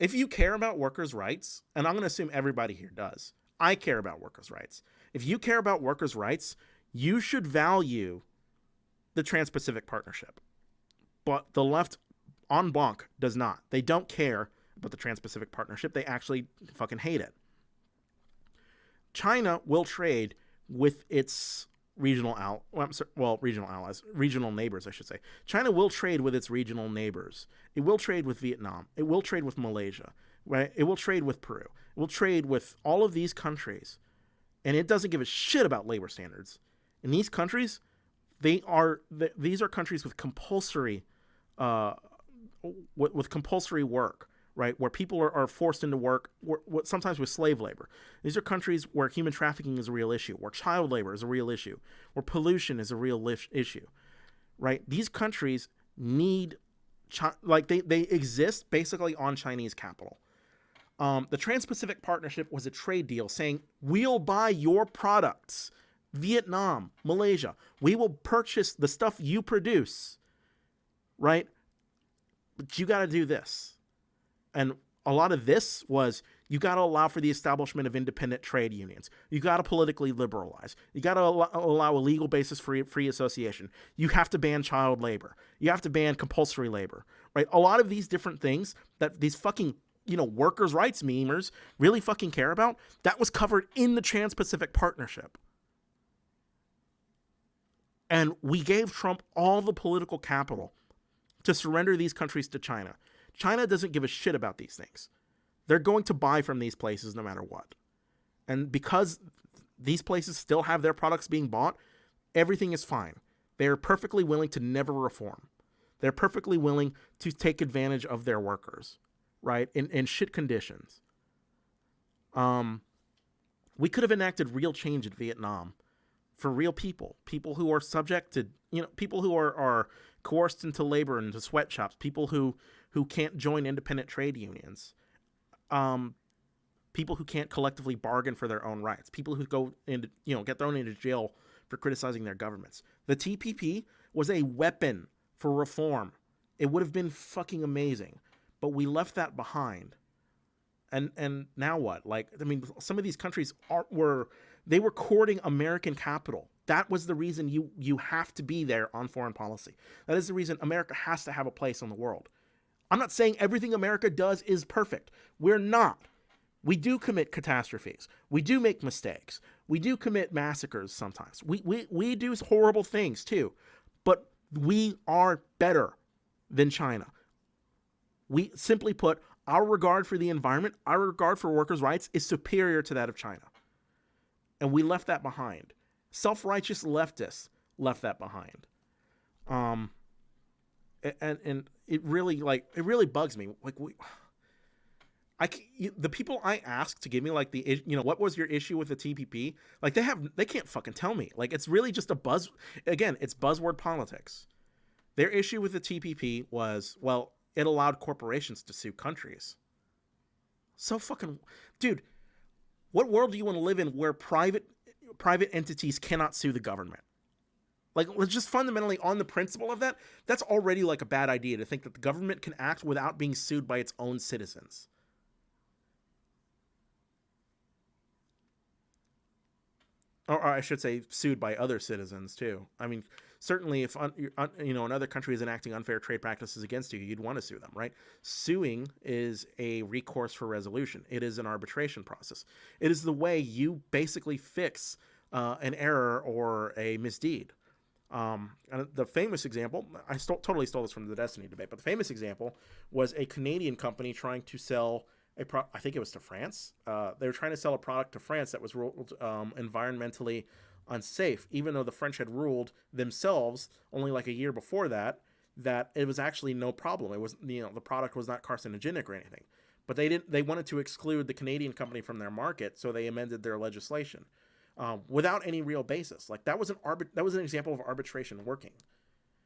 If you care about workers' rights, and I'm going to assume everybody here does, I care about workers' rights. If you care about workers' rights, you should value the Trans-Pacific Partnership. But the left en banc does not. They don't care about the Trans-Pacific Partnership. They actually fucking hate it. China will trade with its regional neighbors, I should say. China will trade with its regional neighbors. It will trade with Vietnam. It will trade with Malaysia. Right? It will trade with Peru. It will trade with all of these countries. And it doesn't give a shit about labor standards. In these countries, these are countries with compulsory work, right? Where people are forced into work, sometimes with slave labor. These are countries where human trafficking is a real issue, where child labor is a real issue, where pollution is a real issue, right? These countries need, they exist basically on Chinese capital. The Trans-Pacific Partnership was a trade deal saying, we'll buy your products. Vietnam, Malaysia, we will purchase the stuff you produce, right? But you got to do this. And a lot of this was, you got to allow for the establishment of independent trade unions. You got to politically liberalize. You got to allow a legal basis for free association. You have to ban child labor. You have to ban compulsory labor, right? A lot of these different things that these fucking workers' rights memers really fucking care about, that was covered in the Trans-Pacific Partnership. And we gave Trump all the political capital to surrender these countries to China. China doesn't give a shit about these things. They're going to buy from these places no matter what. And because these places still have their products being bought, everything is fine. They are perfectly willing to never reform. They're perfectly willing to take advantage of their workers. Right? In shit conditions. We could have enacted real change in Vietnam for real people who are subject to, people who are coerced into labor and into sweatshops, people who can't join independent trade unions, people who can't collectively bargain for their own rights, people who go into, get thrown into jail for criticizing their governments. The TPP was a weapon for reform. It would have been fucking amazing. But we left that behind. And now what? Some of these countries were courting American capital. That was the reason you have to be there on foreign policy. That is the reason America has to have a place in the world. I'm not saying everything America does is perfect. We're not. We do commit catastrophes. We do make mistakes. We do commit massacres sometimes. We do horrible things too. But we are better than China. We simply put, our regard for the environment, our regard for workers' rights is superior to that of China. And we left that behind. Self-righteous leftists left that behind. And it really bugs me. Like the people I ask to give me like what was your issue with the TPP? Like they can't fucking tell me. Like it's really just it's buzzword politics. Their issue with the TPP was, well, it allowed corporations to sue countries. So fucking, dude, what world do you want to live in where private entities cannot sue the government? Like, let's just fundamentally, on the principle of that, that's already like a bad idea to think that the government can act without being sued by its own citizens. Or I should say, sued by other citizens too. I mean, certainly if another country is enacting unfair trade practices against you, you'd want to sue them, right? Suing is a recourse for resolution. It is an arbitration process. It is the way you basically fix an error or a misdeed. And the famous example, I totally stole this from the Destiny debate, but the famous example was a Canadian company trying to sell I think it was to France. They were trying to sell a product to France that was ruled environmentally unsafe, even though the French had ruled themselves only like a year before that it was actually no problem. It was, the product was not carcinogenic or anything. But they wanted to exclude the Canadian company from their market, so they amended their legislation without any real basis. Like that was an example of arbitration working.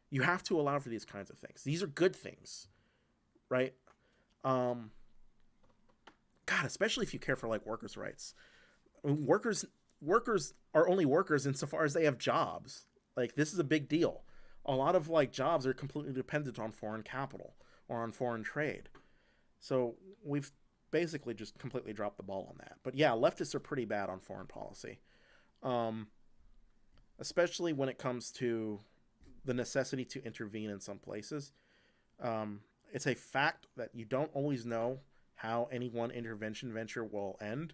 You have to allow for these kinds of things. These are good things, right? God, especially if you care for like workers' rights. I mean, workers are only workers insofar as they have jobs. Like this is a big deal. A lot of like jobs are completely dependent on foreign capital or on foreign trade. So we've basically just completely dropped the ball on that. But yeah, leftists are pretty bad on foreign policy. Especially when it comes to the necessity to intervene in some places. It's a fact that you don't always know how any one intervention venture will end.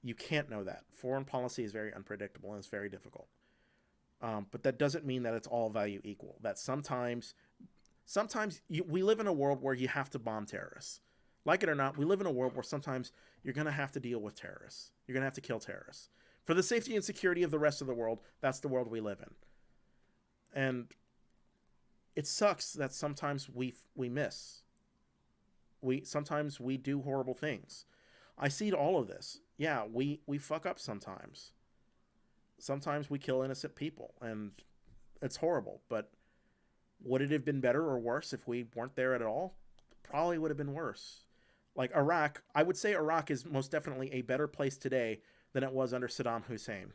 You can't know that. Foreign policy is very unpredictable and it's very difficult. But that doesn't mean that it's all value equal. That sometimes we live in a world where you have to bomb terrorists. Like it or not, we live in a world where sometimes you're going to have to deal with terrorists. You're going to have to kill terrorists. For the safety and security of the rest of the world, that's the world we live in. And it sucks that sometimes we miss. Sometimes we do horrible things. I see all of this. Yeah, we fuck up sometimes. Sometimes we kill innocent people, and it's horrible. But would it have been better or worse if we weren't there at all? Probably would have been worse. Like Iraq, I would say Iraq is most definitely a better place today than it was under Saddam Hussein.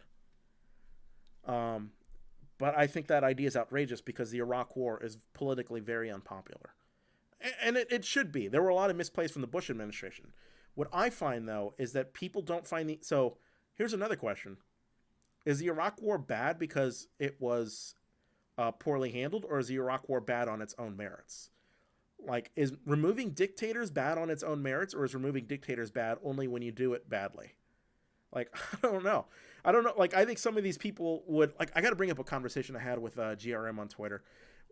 But I think that idea is outrageous because the Iraq War is politically very unpopular. And it should be. There were a lot of misplays from the Bush administration. What I find, though, is that people don't find So here's another question. Is the Iraq War bad because it was poorly handled, or is the Iraq War bad on its own merits? Like, is removing dictators bad on its own merits, or is removing dictators bad only when you do it badly? Like, I don't know. Like, I think some of these people would... Like, I got to bring up a conversation I had with GRM on Twitter.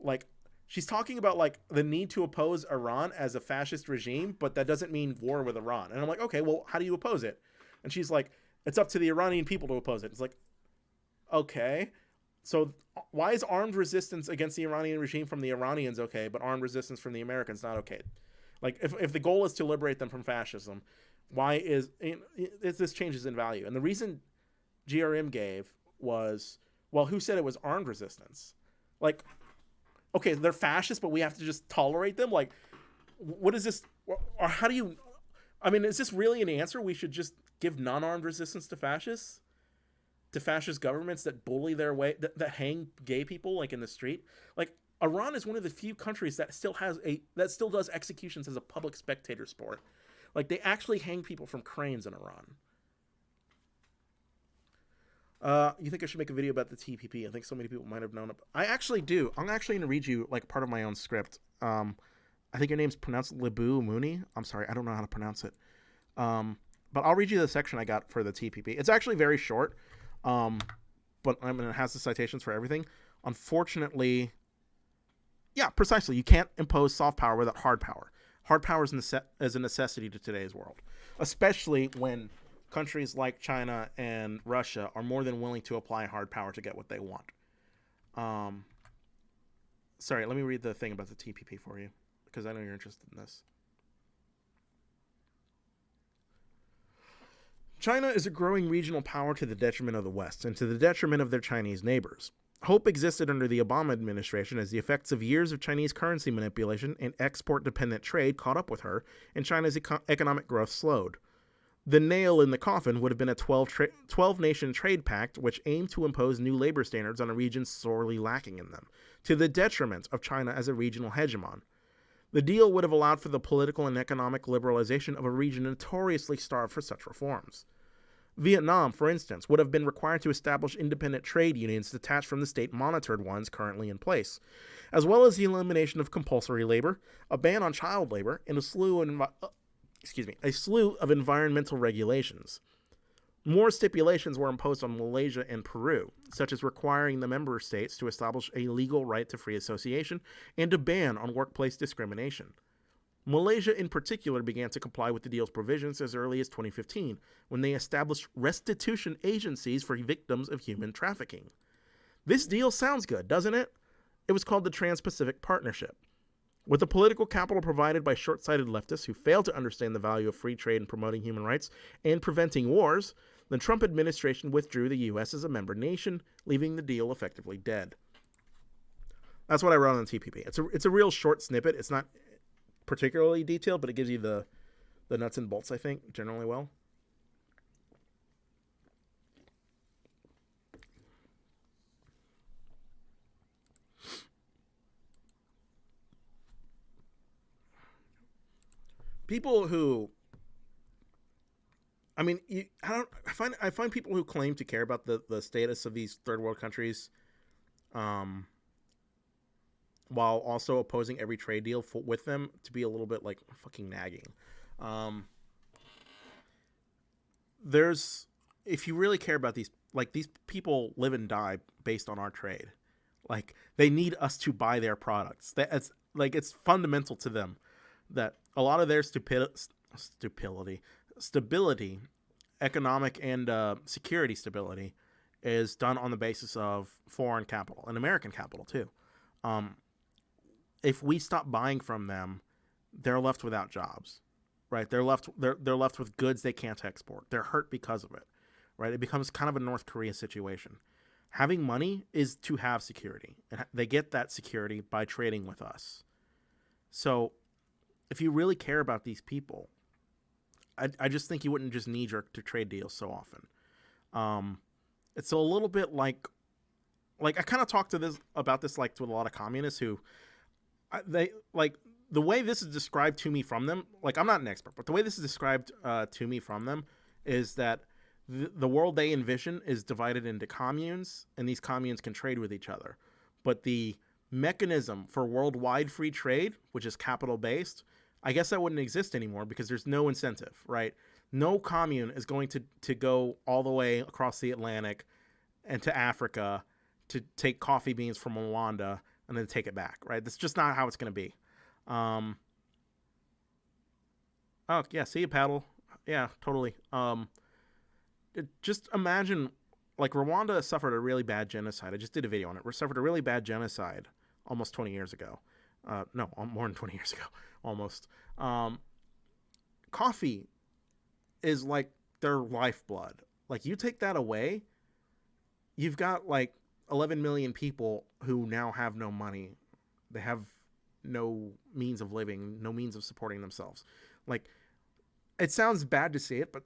Like... She's talking about like the need to oppose Iran as a fascist regime, but that doesn't mean war with Iran. And I'm like, okay, well, how do you oppose it? And she's like, it's up to the Iranian people to oppose it. It's like, okay, so why is armed resistance against the Iranian regime from the Iranians okay, but armed resistance from the Americans not okay? Like, if the goal is to liberate them from fascism, why is this changes in value? And the reason GRM gave was, well, who said it was armed resistance? Like, okay, they're fascists, but we have to just tolerate them? Like, what is this? Or how do you... I mean, is this really an answer? We should just give non-armed resistance to fascists? To fascist governments that bully their way... That hang gay people, like, in the street? Like, Iran is one of the few countries that still does executions as a public spectator sport. Like, they actually hang people from cranes in Iran. You think I should make a video about the TPP? I think so many people might have known it. I actually do. I'm actually going to read you like part of my own script. I think your name's pronounced Libu Mooney. I'm sorry, I don't know how to pronounce it. But I'll read you the section I got for the TPP. It's actually very short, but I mean, it has the citations for everything. Unfortunately, yeah, precisely. You can't impose soft power without hard power. Hard power is a necessity to today's world, especially when countries like China and Russia are more than willing to apply hard power to get what they want. Sorry, let me read the thing about the TPP for you, because I know you're interested in this. China is a growing regional power to the detriment of the West and to the detriment of their Chinese neighbors. Hope existed under the Obama administration as the effects of years of Chinese currency manipulation and export-dependent trade caught up with her, and China's economic growth slowed. The nail in the coffin would have been a 12-nation trade pact which aimed to impose new labor standards on a region sorely lacking in them, to the detriment of China as a regional hegemon. The deal would have allowed for the political and economic liberalization of a region notoriously starved for such reforms. Vietnam, for instance, would have been required to establish independent trade unions detached from the state-monitored ones currently in place, as well as the elimination of compulsory labor, a ban on child labor, and a slew of environmental regulations. More stipulations were imposed on Malaysia and Peru, such as requiring the member states to establish a legal right to free association and a ban on workplace discrimination. Malaysia in particular began to comply with the deal's provisions as early as 2015, when they established restitution agencies for victims of human trafficking. This deal sounds good, doesn't it? It was called the Trans-Pacific Partnership. With the political capital provided by short-sighted leftists who fail to understand the value of free trade and promoting human rights and preventing wars, the Trump administration withdrew the U.S. as a member nation, leaving the deal effectively dead. That's what I wrote on the TPP. It's a real short snippet. It's not particularly detailed, but it gives you the nuts and bolts, I think, generally well. People who, I mean, I find people who claim to care about the status of these third world countries, while also opposing every trade deal with them, to be a little bit like fucking nagging. If you really care about these people live and die based on our trade. Like, they need us to buy their products. It's fundamental to them that a lot of their stability, economic and security stability, is done on the basis of foreign capital and American capital too. If we stop buying from them, they're left without jobs, right? They're left with goods they can't export. They're hurt because of it, right? It becomes kind of a North Korea situation. Having money is to have security, and they get that security by trading with us. So if you really care about these people, I just think you wouldn't just knee-jerk to trade deals so often. It's a little bit like I kind of talked about this to a lot of communists who the way this is described to me from them. I'm not an expert, but the way this is described to me from them is that the world they envision is divided into communes, and these communes can trade with each other. But the mechanism for worldwide free trade, which is capital-based, I guess that wouldn't exist anymore because there's no incentive, right? No commune is going to go all the way across the Atlantic and to Africa to take coffee beans from Rwanda and then take it back, right? That's just not how it's going to be. Oh, yeah, see you, Paddle. Yeah, totally. Just imagine, Rwanda suffered a really bad genocide. I just did a video on it. We suffered a really bad genocide almost 20 years ago. No, more than 20 years ago, almost. Coffee is like their lifeblood. You take that away, you've got 11 million people who now have no money. They have no means of living, no means of supporting themselves. It sounds bad to say it, but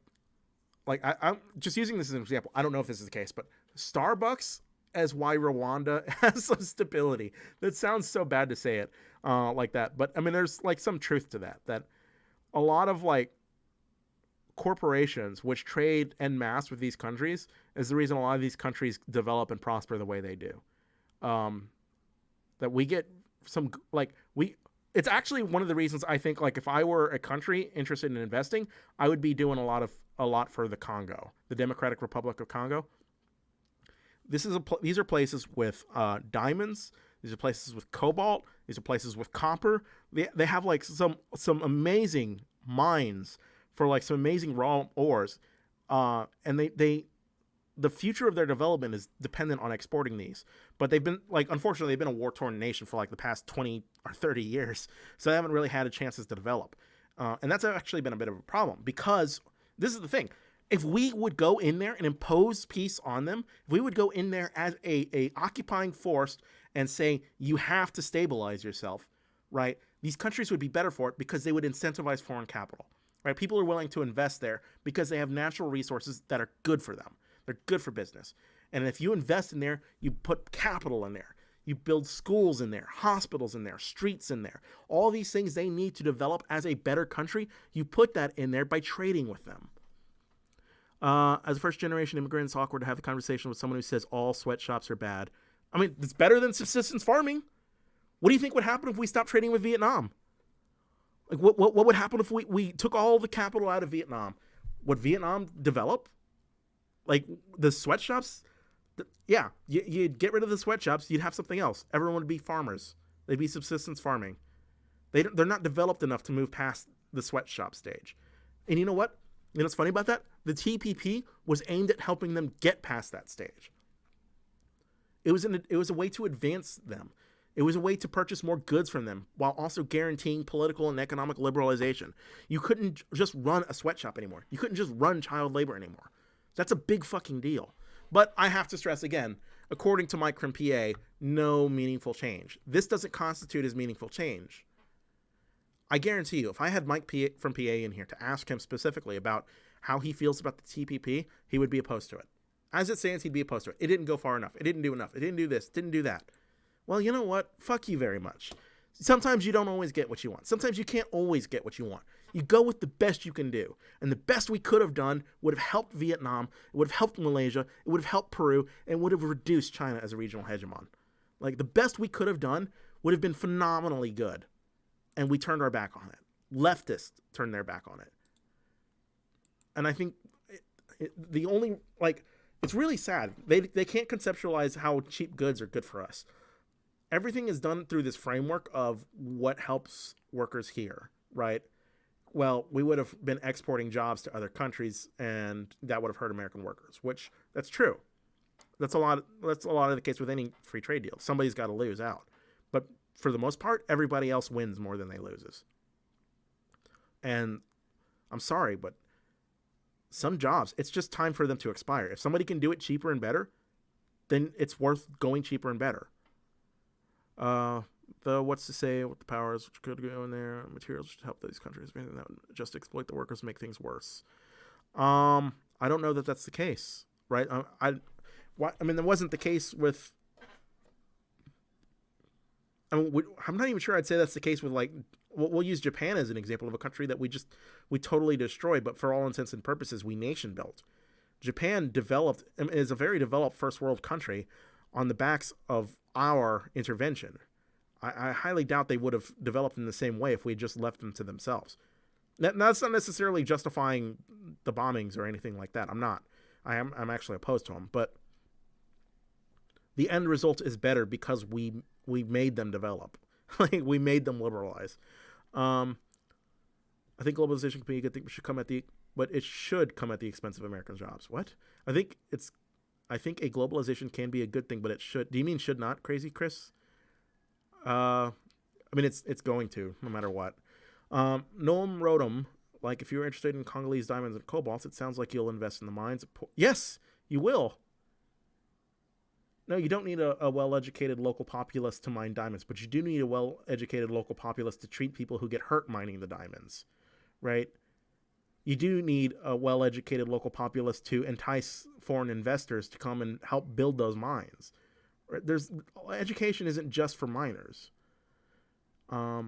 I'm just using this as an example. I don't know if this is the case, but Starbucks as why Rwanda has some stability. That sounds so bad to say it like that, but I mean, there's some truth to that a lot of corporations which trade en masse with these countries is the reason a lot of these countries develop and prosper the way they do. That we get some it's actually one of the reasons I think if I were a country interested in investing, I would be doing a lot for the Congo, the Democratic Republic of Congo. These are places with diamonds. These are places with cobalt. These are places with copper. They have some amazing mines for some amazing raw ores. And the future of their development is dependent on exporting these. But they've been, like, unfortunately, they've been a war-torn nation for like the past 20 or 30 years. So they haven't really had a chances to develop. And that's actually been a bit of a problem, because this is the thing. If we would go in there and impose peace on them, if we would go in there as a occupying force and say, you have to stabilize yourself, right? These countries would be better for it, because they would incentivize foreign capital, right? People are willing to invest there because they have natural resources that are good for them. They're good for business. And if you invest in there, you put capital in there. You build schools in there, hospitals in there, streets in there. All these things they need to develop as a better country, you put that in there by trading with them. As a first-generation immigrant, it's awkward to have the conversation with someone who says all sweatshops are bad. I mean, it's better than subsistence farming. What do you think would happen if we stopped trading with Vietnam? Like, what would happen if we took all the capital out of Vietnam? Would Vietnam develop? Like, the sweatshops? Yeah, you'd get rid of the sweatshops. You'd have something else. Everyone would be farmers. They'd be subsistence farming. They're not developed enough to move past the sweatshop stage. And you know what? You know what's funny about that? The TPP was aimed at helping them get past that stage. It was a way to advance them. It was a way to purchase more goods from them while also guaranteeing political and economic liberalization. You couldn't just run a sweatshop anymore. You couldn't just run child labor anymore. That's a big fucking deal. But I have to stress again, according to Mike from PA, no meaningful change. This doesn't constitute as meaningful change. I guarantee you, if I had Mike from PA in here to ask him specifically about how he feels about the TPP, he would be opposed to it. As it stands, he'd be opposed to it. It didn't go far enough. It didn't do enough. It didn't do this. Didn't do that. Well, you know what? Fuck you very much. Sometimes you don't always get what you want. Sometimes you can't always get what you want. You go with the best you can do. And the best we could have done would have helped Vietnam, it would have helped Malaysia, it would have helped Peru, and would have reduced China as a regional hegemon. Like, the best we could have done would have been phenomenally good. And we turned our back on it. Leftists turned their back on it. And I think the only, like, it's really sad. They can't conceptualize how cheap goods are good for us. Everything is done through this framework of what helps workers here, right? Well, we would have been exporting jobs to other countries, and that would have hurt American workers, which that's true. That's a lot of the case with any free trade deal. Somebody's got to lose out. But for the most part, everybody else wins more than they loses. And I'm sorry, but some jobs, it's just time for them to expire. If somebody can do it cheaper and better, then it's worth going cheaper and better. What's to say what the powers which could go in there, materials should help these countries, anything that would just exploit the workers, make things worse. I don't know that that's the case, right? I mean, that wasn't the case with. I mean, I'm not even sure I'd say that's the case with, like, we'll use Japan as an example of a country that we totally destroyed, but for all intents and purposes, we nation built. Japan is a very developed first world country on the backs of our intervention. I highly doubt they would have developed in the same way if we just left them to themselves. That's not necessarily justifying the bombings or anything like that. I'm not. I'm actually opposed to them, but the end result is better because we made them develop. Like, we made them liberalize. I think globalization can be a good thing, but it should come at the expense of American jobs. What? I think a globalization can be a good thing, but it should. Do you mean should not, Crazy Chris? I mean, it's going to, no matter what. Noam Rodum, like, if you're interested in Congolese diamonds and cobalt, it sounds like you'll invest in the mines. Yes, you will. No, you don't need a well-educated local populace to mine diamonds, but you do need a well-educated local populace to treat people who get hurt mining the diamonds, right? You do need a well-educated local populace to entice foreign investors to come and help build those mines. Education isn't just for miners. I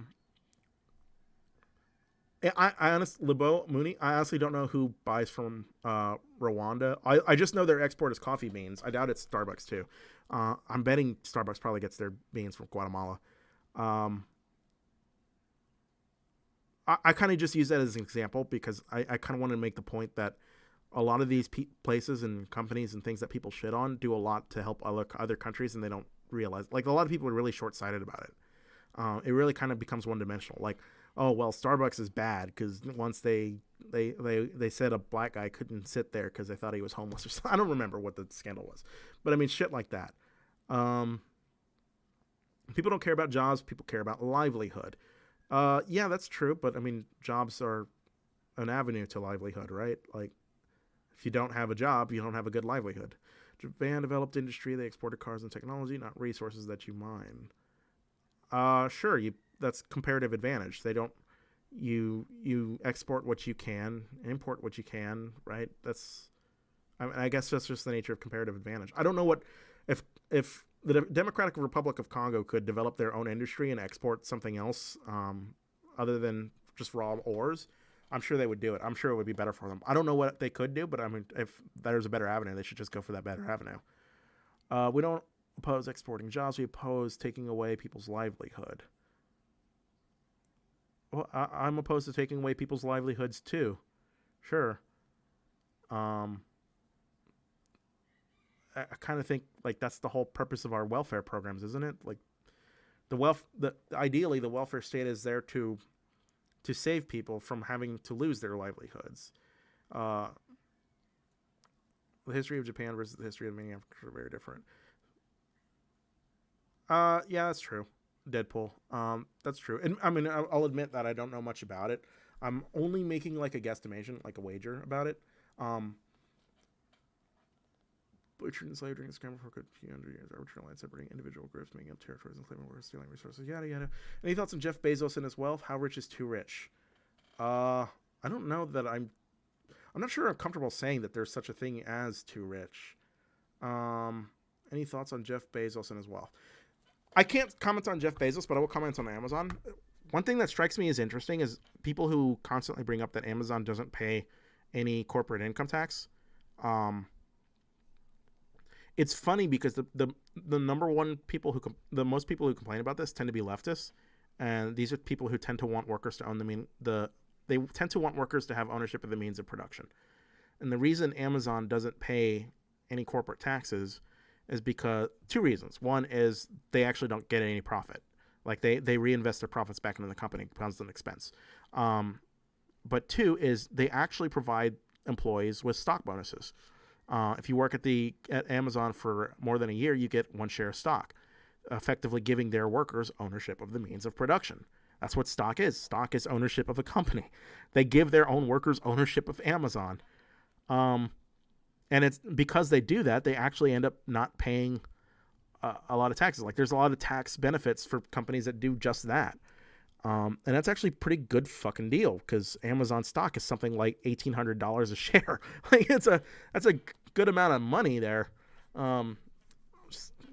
honestly, Libo Mooney, I honestly don't know who buys from Rwanda. I just know their export is coffee beans. I doubt it's Starbucks too. I'm betting Starbucks probably gets their beans from Guatemala. I kind of just use that as an example because I kind of want to make the point that a lot of these places and companies and things that people shit on do a lot to help other countries, and they don't realize. Like, a lot of people are really short-sighted about it. It really kind of becomes one-dimensional. Like, oh well, Starbucks is bad because once they said a black guy couldn't sit there because they thought he was homeless or something. I don't remember what the scandal was, but I mean shit like that. People don't care about jobs. People care about livelihood. Yeah, that's true. But I mean, jobs are an avenue to livelihood, right? Like, if you don't have a job, you don't have a good livelihood. Japan developed industry. They exported cars and technology, not resources that you mine. Sure, that's comparative advantage. They don't. You export what you can, import what you can, right? I guess that's just the nature of comparative advantage. I don't know what if the Democratic Republic of Congo could develop their own industry and export something else other than just raw ores. I'm sure they would do it. I'm sure it would be better for them. I don't know what they could do, but I mean, if there's a better avenue, they should just go for that better avenue. We don't oppose exporting jobs. We oppose taking away people's livelihood. Well, I'm opposed to taking away people's livelihoods too. Sure. I kind of think like that's the whole purpose of our welfare programs, isn't it? Like ideally the welfare state is there to save people from having to lose their livelihoods. The history of Japan versus the history of many Africans are very different. Yeah, that's true. Deadpool. That's true. And I mean, I'll admit that I don't know much about it. I'm only making like a guesstimation, like a wager about it. Butchered and enslaved during the scramble for a good few hundred years, arbitrary land separating individual groups, making up territories, enslaving workers, stealing resources, yada yada. Any thoughts on Jeff Bezos and his wealth? How rich is too rich? I don't know that I'm not sure I'm comfortable saying that there's such a thing as too rich. Any thoughts on Jeff Bezos and his wealth? I can't comment on Jeff Bezos, but I will comment on Amazon. One thing that strikes me as interesting is people who constantly bring up that Amazon doesn't pay any corporate income tax. It's funny because the number one people the most people who complain about this tend to be leftists, and these are people who tend to want workers to own they tend to want workers to have ownership of the means of production. And the reason Amazon doesn't pay any corporate taxes is because two reasons. One is they actually don't get any profit. Like they reinvest their profits back into the company. It becomes an expense. But two is they actually provide employees with stock bonuses. If you work at Amazon for more than a year, you get 1 share of stock, effectively giving their workers ownership of the means of production. That's what stock is. Stock is ownership of a company. They give their own workers ownership of Amazon. And it's because they do that, they actually end up not paying a lot of taxes. Like there's a lot of tax benefits for companies that do just that. And that's actually a pretty good fucking deal because Amazon stock is something like $1,800 a share. Like that's a good amount of money there.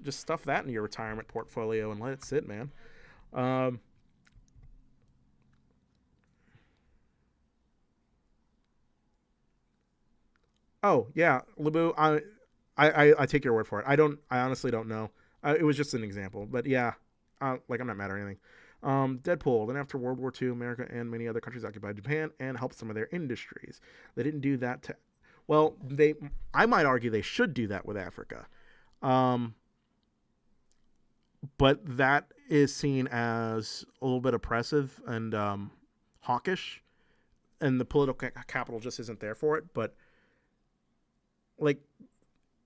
Just stuff that in your retirement portfolio and let it sit, man. Oh yeah, Labu. I take your word for it. I honestly don't know. It was just an example, but yeah, like I'm not mad or anything. Deadpool. Then after World War II, America and many other countries occupied Japan and helped some of their industries. They didn't do that I might argue they should do that with Africa. But that is seen as a little bit oppressive and hawkish, and the political capital just isn't there for it. But like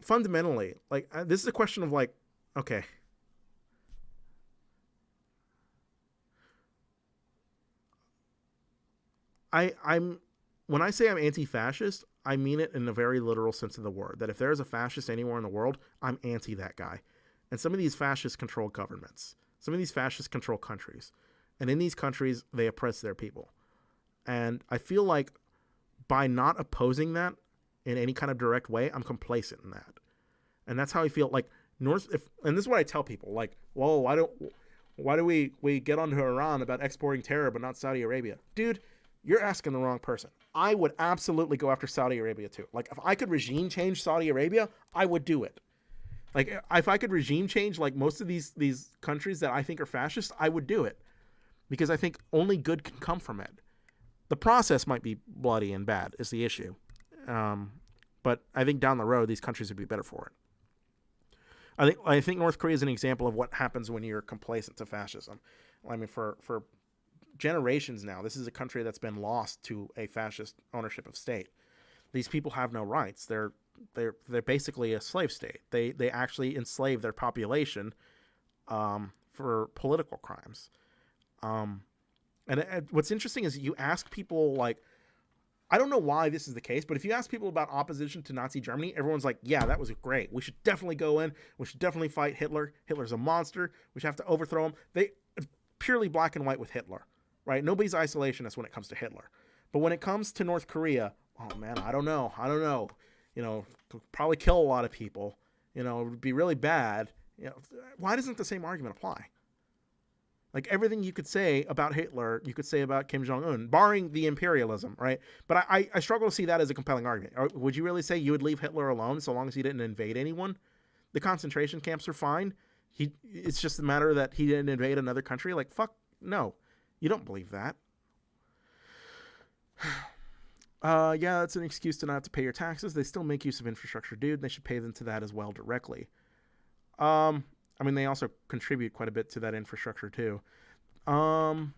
fundamentally, like this is a question of like, okay, I'm when I say I'm anti-fascist, I mean it in a very literal sense of the word. That if there is a fascist anywhere in the world, I'm anti that guy. And some of these fascists control governments. Some of these fascists control countries. And in these countries, they oppress their people. And I feel like by not opposing that in any kind of direct way, I'm complacent in that. And that's how I feel. Like and this is what I tell people. Like, whoa, why do we get onto Iran about exporting terror but not Saudi Arabia? Dude, you're asking the wrong person. I would absolutely go after Saudi Arabia too. Like if I could regime change Saudi Arabia, I would do it. Like if I could regime change like most of these countries that I think are fascist, I would do it. Because I think only good can come from it. The process might be bloody and bad is the issue. But I think down the road these countries would be better for it. I think North Korea is an example of what happens when you're complacent to fascism. I mean for generations now, this is a country that's been lost to a fascist ownership of state. These people have no rights. They're basically a slave state. They actually enslave their population for political crimes. And what's interesting is you ask people, like, I don't know why this is the case, but if you ask people about opposition to Nazi Germany, everyone's like, yeah, that was great. We should definitely go in. We should definitely fight Hitler. Hitler's a monster. We should have to overthrow him. They purely black and white with Hitler, right? Nobody's isolationist when it comes to Hitler. But when it comes to North Korea, oh man, I don't know. You know, probably kill a lot of people. You know, it would be really bad. You know, why doesn't the same argument apply? Like, everything you could say about Hitler, you could say about Kim Jong-un, barring the imperialism, right? But I struggle to see that as a compelling argument. Or would you really say you would leave Hitler alone so long as he didn't invade anyone? The concentration camps are fine. It's just a matter that he didn't invade another country. Like, fuck, no. You don't believe that. Yeah, that's an excuse to not have to pay your taxes. They still make use of infrastructure, dude. They should pay them to that as well directly. I mean, they also contribute quite a bit to that infrastructure too. God,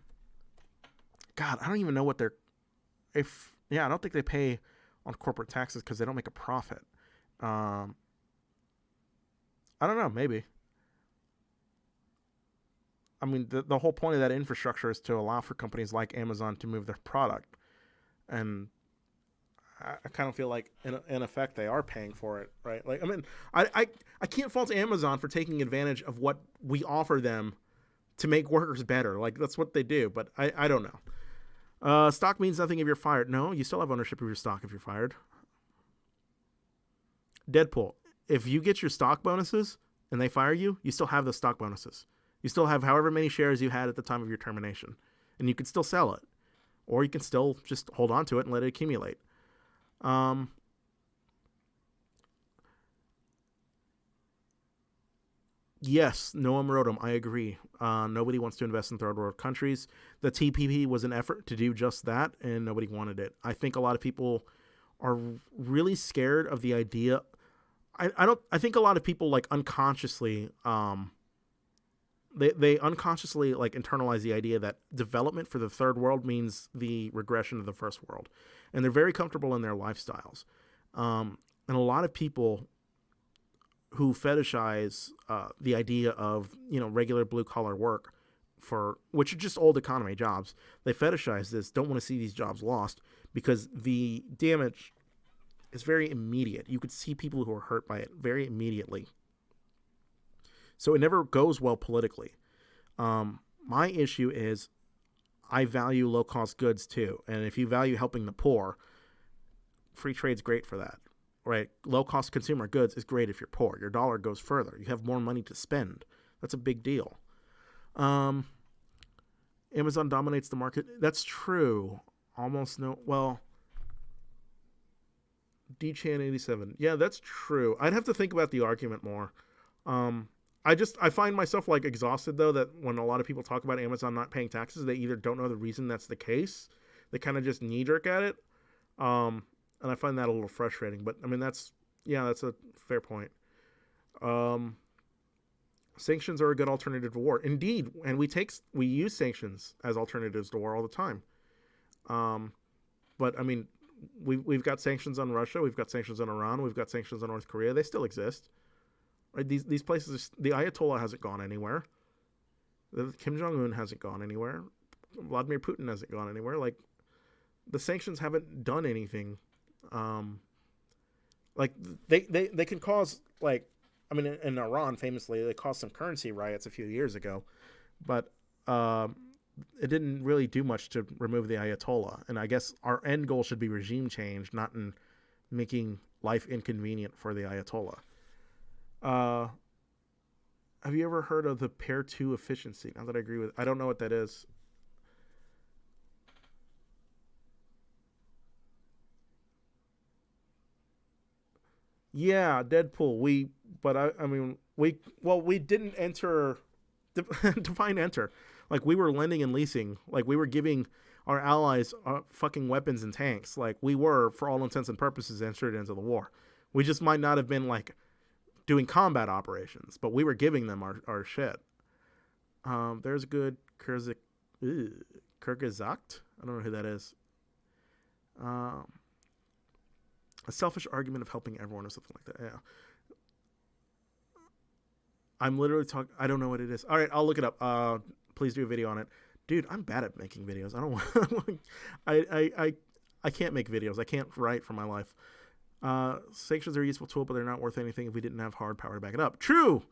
I don't even know what I don't think they pay on corporate taxes because they don't make a profit. I don't know, maybe. I mean, the whole point of that infrastructure is to allow for companies like Amazon to move their product. And I kind of feel like, in effect, they are paying for it, right? Like, I mean, I can't fault Amazon for taking advantage of what we offer them to make workers better. Like, that's what they do, but I don't know. Stock means nothing if you're fired. No, you still have ownership of your stock if you're fired. Deadpool, if you get your stock bonuses and they fire you, you still have the stock bonuses. You still have however many shares you had at the time of your termination, and you can still sell it, or you can still just hold on to it and let it accumulate. Yes, Noam Rodom, I agree. Nobody wants to invest in third world countries. The TPP was an effort to do just that, and nobody wanted it. I think a lot of people are really scared of the idea. I think a lot of people, like, unconsciously, they unconsciously, like, internalize the idea that development for the third world means the regression of the first world. And they're very comfortable in their lifestyles. And a lot of people who fetishize the idea of, regular blue-collar work, which are just old economy jobs, they fetishize this, don't want to see these jobs lost, because the damage is very immediate. You could see people who are hurt by it very immediately. So it never goes well politically. My issue is I value low-cost goods too. And if you value helping the poor, free trade's great for that, right? Low-cost consumer goods is great if you're poor. Your dollar goes further. You have more money to spend. That's a big deal. Amazon dominates the market. That's true. Almost no... Well... DChan87. Yeah, that's true. I'd have to think about the argument more. I find myself, like, exhausted, though, that when a lot of people talk about Amazon not paying taxes, they either don't know the reason that's the case, they kind of just knee-jerk at it, and I find that a little frustrating. But, I mean, that's a fair point. Sanctions are a good alternative to war. Indeed, and we use sanctions as alternatives to war all the time. But, I mean, we've got sanctions on Russia, we've got sanctions on Iran, we've got sanctions on North Korea. They still exist. Right? These places, the Ayatollah hasn't gone anywhere. Kim Jong-un hasn't gone anywhere. Vladimir Putin hasn't gone anywhere. Like, the sanctions haven't done anything. Like, they can cause, like, I mean, in Iran, famously, they caused some currency riots a few years ago, but it didn't really do much to remove the Ayatollah. And I guess our end goal should be regime change, not in making life inconvenient for the Ayatollah. Have you ever heard of the Pair 2 efficiency? Now that I agree with, I don't know what that is. Yeah, Deadpool. We didn't enter, define enter. Like, we were lending and leasing. Like, we were giving our allies fucking weapons and tanks. Like, we were, for all intents and purposes, entered into the war. We just might not have been, like, doing combat operations, but we were giving them our shit. There's a good Kyrgyzakt? I don't know who that is. A selfish argument of helping everyone or something like that. Yeah. I'm literally talking. I don't know what it is. All right, I'll look it up. Please do a video on it, dude. I'm bad at making videos. I don't want. I can't make videos. I can't write for my life. Sanctions are a useful tool, but they're not worth anything if we didn't have hard power to back it up. True.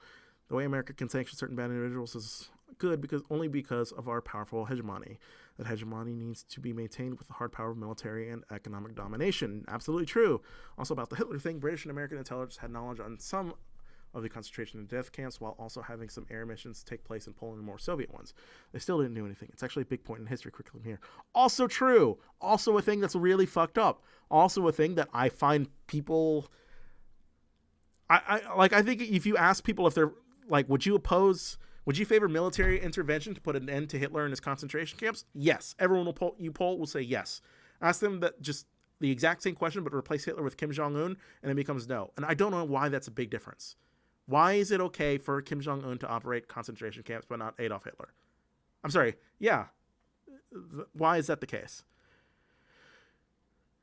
The way America can sanction certain bad individuals is good only because of our powerful hegemony. That hegemony needs to be maintained with the hard power of military and economic domination. Absolutely true. Also about the Hitler thing, British and American intelligence had knowledge on some of the concentration and death camps while also having some air missions take place in Poland and more Soviet ones. They still didn't do anything. It's actually a big point in history curriculum here. Also true. Also a thing that's really fucked up. Also a thing that I find people... I think if you ask people if they're... Like, would you favor military intervention to put an end to Hitler and his concentration camps? Yes. Everyone will say yes. Ask them that just the exact same question, but replace Hitler with Kim Jong-un, and it becomes no. And I don't know why that's a big difference. Why is it okay for Kim Jong-un to operate concentration camps, but not Adolf Hitler? I'm sorry. Yeah. Why is that the case?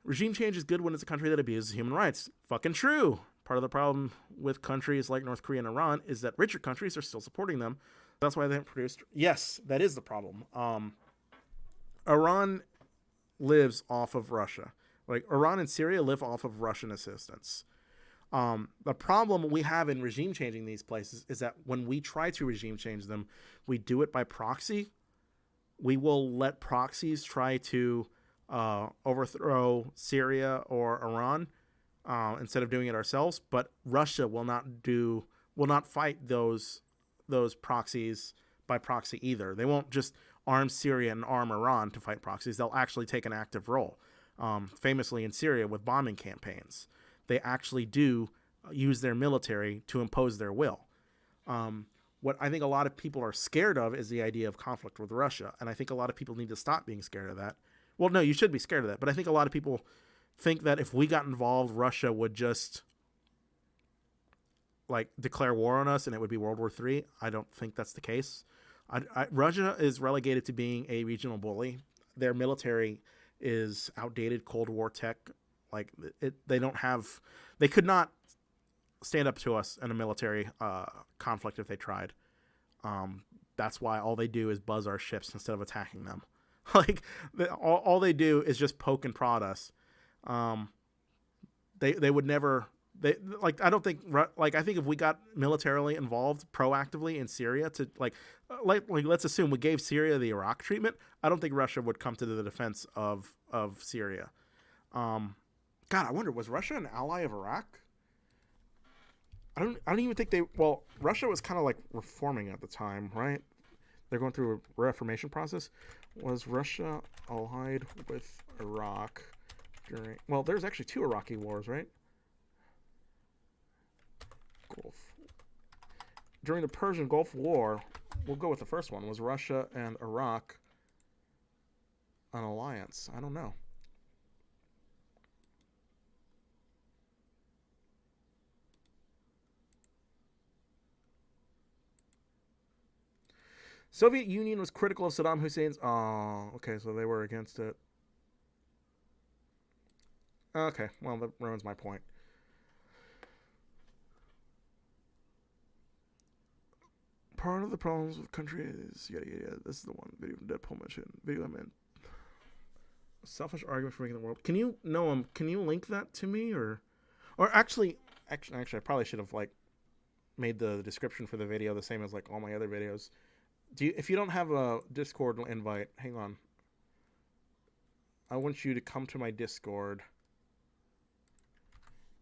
Regime change is good when it's a country that abuses human rights. Fucking true. Part of the problem with countries like North Korea and Iran is that richer countries are still supporting them. That's why they haven't produced... Yes, that is the problem. Iran lives off of Russia. Like, Iran and Syria live off of Russian assistance. The problem we have in regime changing these places is that when we try to regime change them, we do it by proxy. We will let proxies try to overthrow Syria or Iran instead of doing it ourselves. But Russia will not fight those proxies by proxy either. They won't just arm Syria and arm Iran to fight proxies. They'll actually take an active role. Famously in Syria with bombing campaigns, they actually do use their military to impose their will. What I think a lot of people are scared of is the idea of conflict with Russia. And I think a lot of people need to stop being scared of that. Well, no, you should be scared of that. But I think a lot of people think that if we got involved, Russia would just like declare war on us and it would be World War III. I don't think that's the case. Russia is relegated to being a regional bully. Their military is outdated Cold War tech. Like they could not stand up to us in a military conflict if they tried. That's why all they do is buzz our ships instead of attacking them. Like all they do is just poke and prod us. They would never. I don't think I think if we got militarily involved proactively in Syria to like let's assume we gave Syria the Iraq treatment, I don't think Russia would come to the defense of Syria. God, I wonder, was Russia an ally of Iraq? I don't even think Russia was kind of like reforming at the time, right? They're going through a reformation process. Was Russia allied with Iraq during... Well, there's actually 2 Iraqi wars, right? During the Persian Gulf War, we'll go with the first one. Was Russia and Iraq an alliance? I don't know. Soviet Union was critical of Saddam Hussein's... Oh, okay, so they were against it. Okay, well, that ruins my point. Part of the problems with country is... Yada, yada. This is the one video from Deadpool mentioned. Video I meant. Selfish argument for making the world... Can you... Noam, can you link that to me, or... Or actually, I probably should have, like, made the description for the video the same as, like, all my other videos. If you don't have a Discord invite, hang on. I want you to come to my Discord.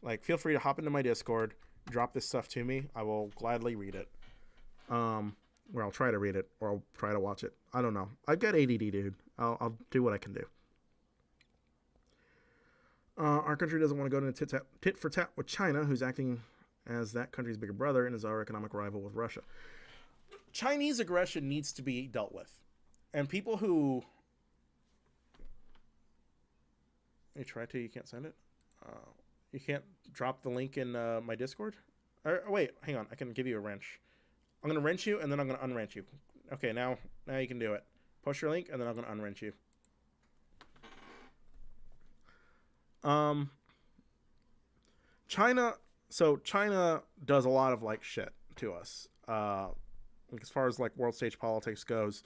Like, feel free to hop into my Discord, drop this stuff to me. I will gladly read it. Or I'll try to read it, or I'll try to watch it. I don't know. I've got ADD, dude. I'll do what I can do. Our country doesn't want to go into tit for tat with China, who's acting as that country's bigger brother and is our economic rival with Russia. Chinese aggression needs to be dealt with. And people who... You try to, you can't send it? You can't drop the link in my Discord? Wait, hang on. I can give you a wrench. I'm going to wrench you, and then I'm going to unwrench you. Okay, now you can do it. Post your link, and then I'm going to unwrench you. China does a lot of like shit to us. As far as like world stage politics goes,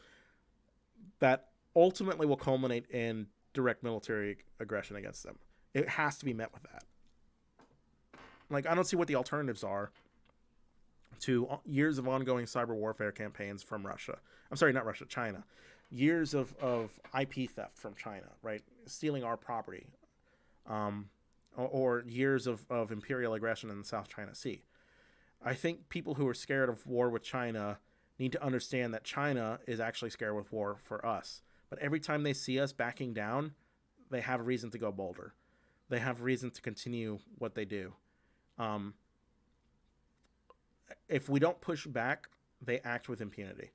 that ultimately will culminate in direct military aggression against them. It has to be met with that. Like, I don't see what the alternatives are to years of ongoing cyber warfare campaigns from Russia. I'm sorry, not Russia, China. Years of IP theft from China, right? Stealing our property. Or years of imperial aggression in the South China Sea. I think people who are scared of war with China need to understand that China is actually scared with war for us. But every time they see us backing down, they have a reason to go bolder. They have reason to continue what they do. If we don't push back, they act with impunity.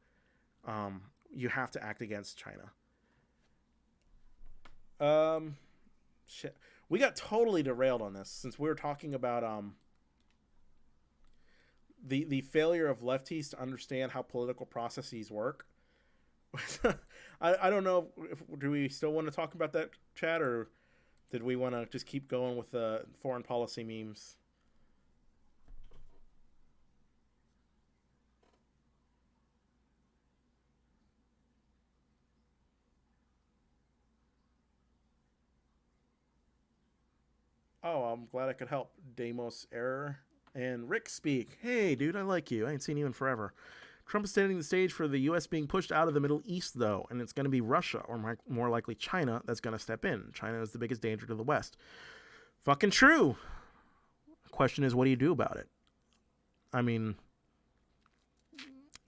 You have to act against China. Shit. We got totally derailed on this since we were talking about the failure of lefties to understand how political processes work. I don't know do we still want to talk about that, Chad, or did we want to just keep going with the foreign policy memes? Oh, I'm glad I could help. Damos Error and Rick Speak. Hey, dude, I like you. I ain't seen you in forever. Trump is setting the stage for the U.S. being pushed out of the Middle East, though, and it's going to be Russia, or more likely China, that's going to step in. China is the biggest danger to the West. Fucking true. The question is, what do you do about it? I mean,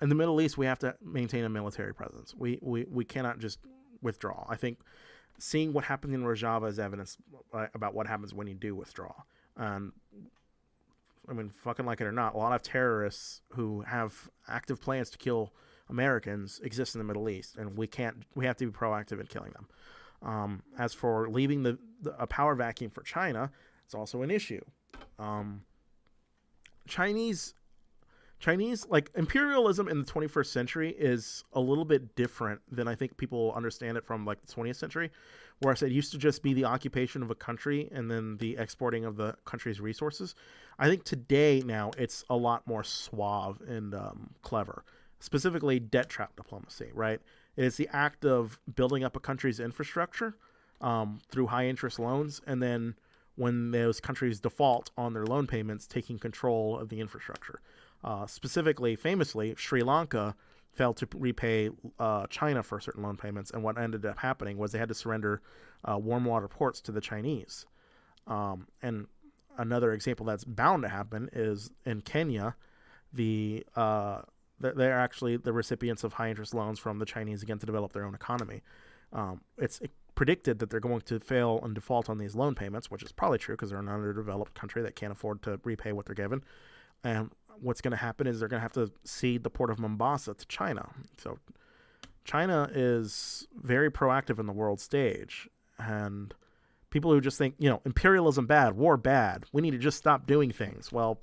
in the Middle East, we have to maintain a military presence. We cannot just withdraw. I think seeing what happened in Rojava is evidence about what happens when you do withdraw. And I mean, fucking like it or not, a lot of terrorists who have active plans to kill Americans exist in the Middle East, and we have to be proactive in killing them. As for leaving a power vacuum for China, it's also an issue. Chinese, like, imperialism in the 21st century is a little bit different than I think people understand it from, like, the 20th century, where I said it used to just be the occupation of a country and then the exporting of the country's resources. I think today now it's a lot more suave and clever, specifically debt trap diplomacy, right? It is the act of building up a country's infrastructure through high interest loans, and then when those countries default on their loan payments, taking control of the infrastructure. Specifically, famously, Sri Lanka failed to repay China for certain loan payments, and what ended up happening was they had to surrender warm water ports to the Chinese. And another example that's bound to happen is in Kenya, they're actually the recipients of high interest loans from the Chinese again to develop their own economy. It's predicted that they're going to fail and default on these loan payments, which is probably true because they're an underdeveloped country that can't afford to repay what they're given. And what's going to happen is they're going to have to cede the port of Mombasa to China. So China is very proactive in the world stage. And people who just think, imperialism bad, war bad, we need to just stop doing things. Well,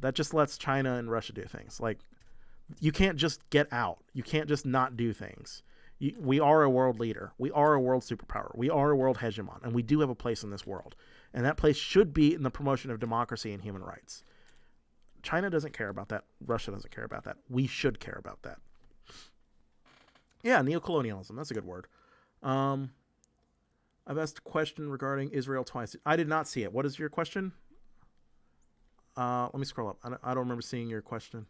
that just lets China and Russia do things. Like, you can't just get out. You can't just not do things. We are a world leader. We are a world superpower. We are a world hegemon. And we do have a place in this world. And that place should be in the promotion of democracy and human rights. China doesn't care about that. Russia doesn't care about that. We should care about that. Yeah, neocolonialism. That's a good word. I've asked a question regarding Israel twice. I did not see it. What is your question? Let me scroll up. I don't remember seeing your question.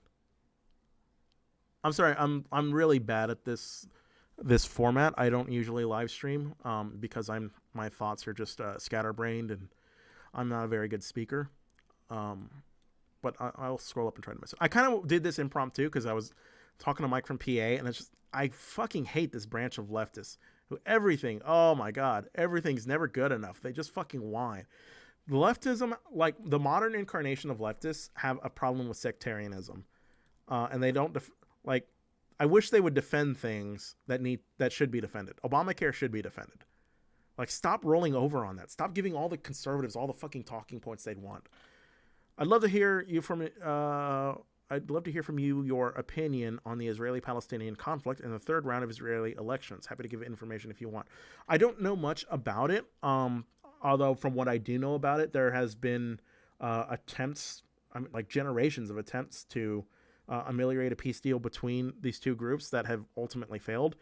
I'm sorry. I'm really bad at this format. I don't usually live stream because my thoughts are just scatterbrained, and I'm not a very good speaker. But I'll scroll up and try to miss it. I kind of did this impromptu because I was talking to Mike from PA, and it's just, I fucking hate this branch of leftists who oh my God, everything's never good enough. They just fucking whine. Leftism, like the modern incarnation of leftists, have a problem with sectarianism. And they don't, I wish they would defend things that should be defended. Obamacare should be defended. Like, stop rolling over on that. Stop giving all the conservatives all the fucking talking points they'd want. I'd love to hear you from I'd love to hear from you your opinion on the Israeli-Palestinian conflict and the third round of Israeli elections. Happy to give information if you want. I don't know much about it, although from what I do know about it, there has been attempts, like generations of attempts to ameliorate a peace deal between these two groups that have ultimately failed.